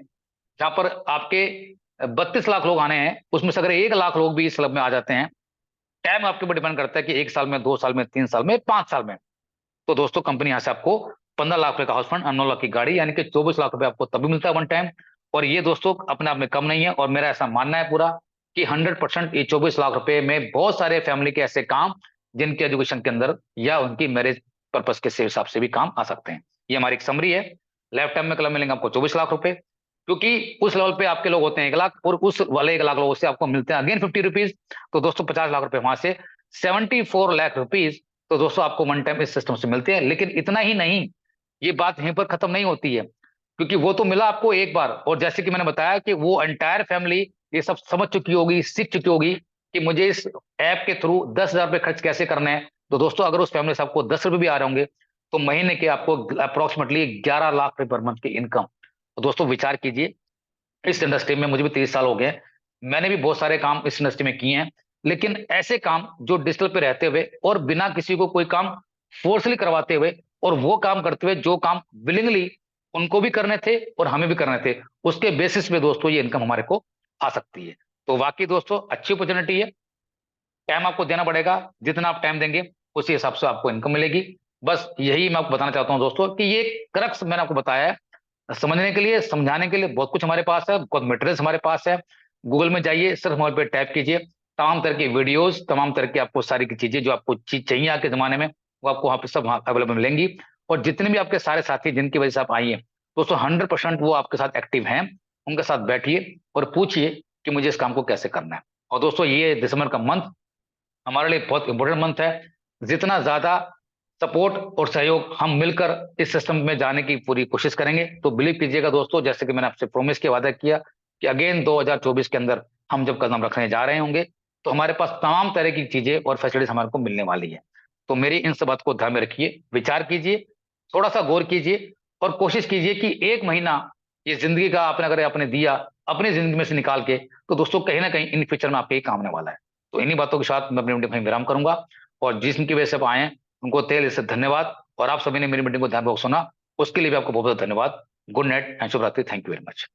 जहां पर आपके 32 लाख लोग आने हैं, उसमें से अगर 1 लाख लोग भी इस क्लब में आ जाते हैं, टाइम आपके ऊपर डिपेंड करता है कि 1 साल में, 2 साल में, 3 साल में, 5 साल में, तो दोस्तों कंपनी यहाँ से आपको 15 लाख रुपए का हाउस फंड और 9 लाख की गाड़ी यानी कि 24 लाख रुपए आपको तभी मिलता है वन टाइम। और ये दोस्तों अपने आप में कम नहीं है, और मेरा ऐसा मानना है पूरा कि 100% ये 24 लाख रुपए में बहुत सारे फैमिली के ऐसे काम जिनके एजुकेशन के अंदर या उनकी मैरिज पर्पज के हिसाब से भी काम आ सकते हैं। ये हमारी एक समरी है। लाइफ टाइम में क्लब मिलेंगे आपको 24 लाख रुपए, क्योंकि उस लेवल पे आपके लोग होते हैं 1 लाख, और उस वाले 1 लाख लोगों से आपको मिलते हैं अगेन 50 रुपीज, तो दोस्तों 50 लाख रुपए वहां से 74 लाख रुपीज तो दोस्तों आपको वन टाइम इस सिस्टम से मिलते हैं। लेकिन इतना ही नहीं, ये बात यहीं पर खत्म नहीं होती है, क्योंकि वो तो मिला आपको एक बार, और जैसे कि मैंने बताया कि वो एंटायर फैमिली ये सब समझ चुकी होगी, सीख चुकी होगी कि मुझे इस ऐप के थ्रू 10,000 रुपए खर्च कैसे करने हैं। तो दोस्तों अगर उस फैमिली से आपको 10 रुपए भी आ रहे होंगे तो महीने के आपको अप्रोक्सीमेटली 11 लाख रुपए पर मंथ की इनकम। तो दोस्तों विचार कीजिए, इस इंडस्ट्री में मुझे भी 30 साल हो गए, मैंने भी बहुत सारे काम इस इंडस्ट्री में किए हैं, लेकिन ऐसे काम जो डिजिटल पे रहते हुए और बिना किसी को कोई काम फोर्सली करवाते हुए, और वो काम करते हुए जो काम विलिंगली उनको भी करने थे और हमें भी करने थे, उसके बेसिस पे दोस्तों ये इनकम हमारे को आ सकती है। तो वाकई दोस्तों अच्छी अपॉर्चुनिटी है। टाइम आपको देना पड़ेगा, जितना आप टाइम देंगे उसी हिसाब से आपको इनकम मिलेगी। बस यही मैं आपको बताना चाहता हूं दोस्तों कि ये क्रक्स मैंने आपको बताया है। समझने के लिए, समझाने के लिए बहुत कुछ हमारे पास है, बहुत मटेरियल्स हमारे पास है। गूगल में जाइए, सिर्फ मोबाइल पे टाइप कीजिए, तमाम तरह की वीडियोस, तमाम तरह की आपको सारी की चीजें जो आपको चीज चाहिए आज के जमाने में, वो आपको वहाँ पे सब अवेलेबल मिलेंगी। और जितने भी आपके सारे साथी जिनकी वजह से आप आई हैं दोस्तों, 100% वो आपके साथ एक्टिव हैं। उनके साथ बैठिए और पूछिए कि मुझे इस काम को कैसे करना है। और दोस्तों ये दिसंबर का मंथ हमारे लिए बहुत इंपॉर्टेंट मंथ है। जितना ज्यादा सपोर्ट और सहयोग हम मिलकर इस सिस्टम में जाने की पूरी कोशिश करेंगे, तो बिलीव कीजिएगा दोस्तों, जैसे कि मैंने आपसे प्रॉमिस के वादा किया कि अगेन 2024 के अंदर हम जब कदम रखने जा रहे होंगे तो हमारे पास तमाम तरह की चीजें और फैसिलिटीज हमारे को मिलने वाली है। तो मेरी इन सब बात को ध्यान में रखिए, विचार कीजिए, थोड़ा सा गौर कीजिए, और कोशिश कीजिए कि 1 महीना ये जिंदगी का आपने अगर आपने दिया अपनी जिंदगी में से निकाल के, तो दोस्तों कहीं ना कहीं इन फ्यूचर में आपके ही काम आने वाला है। तो इन्हीं बातों के साथ मैं अपनी मीटिंग में विराम करूंगा, और जिनकी वजह से आप आए हैं उनको तहे दिल से धन्यवाद, और आप सभी ने मेरी मीटिंग को ध्यानपूर्वक सुना उसके लिए भी आपको बहुत बहुत धन्यवाद। गुड नाइट एंड शुभ रात्रि। Thank you very much.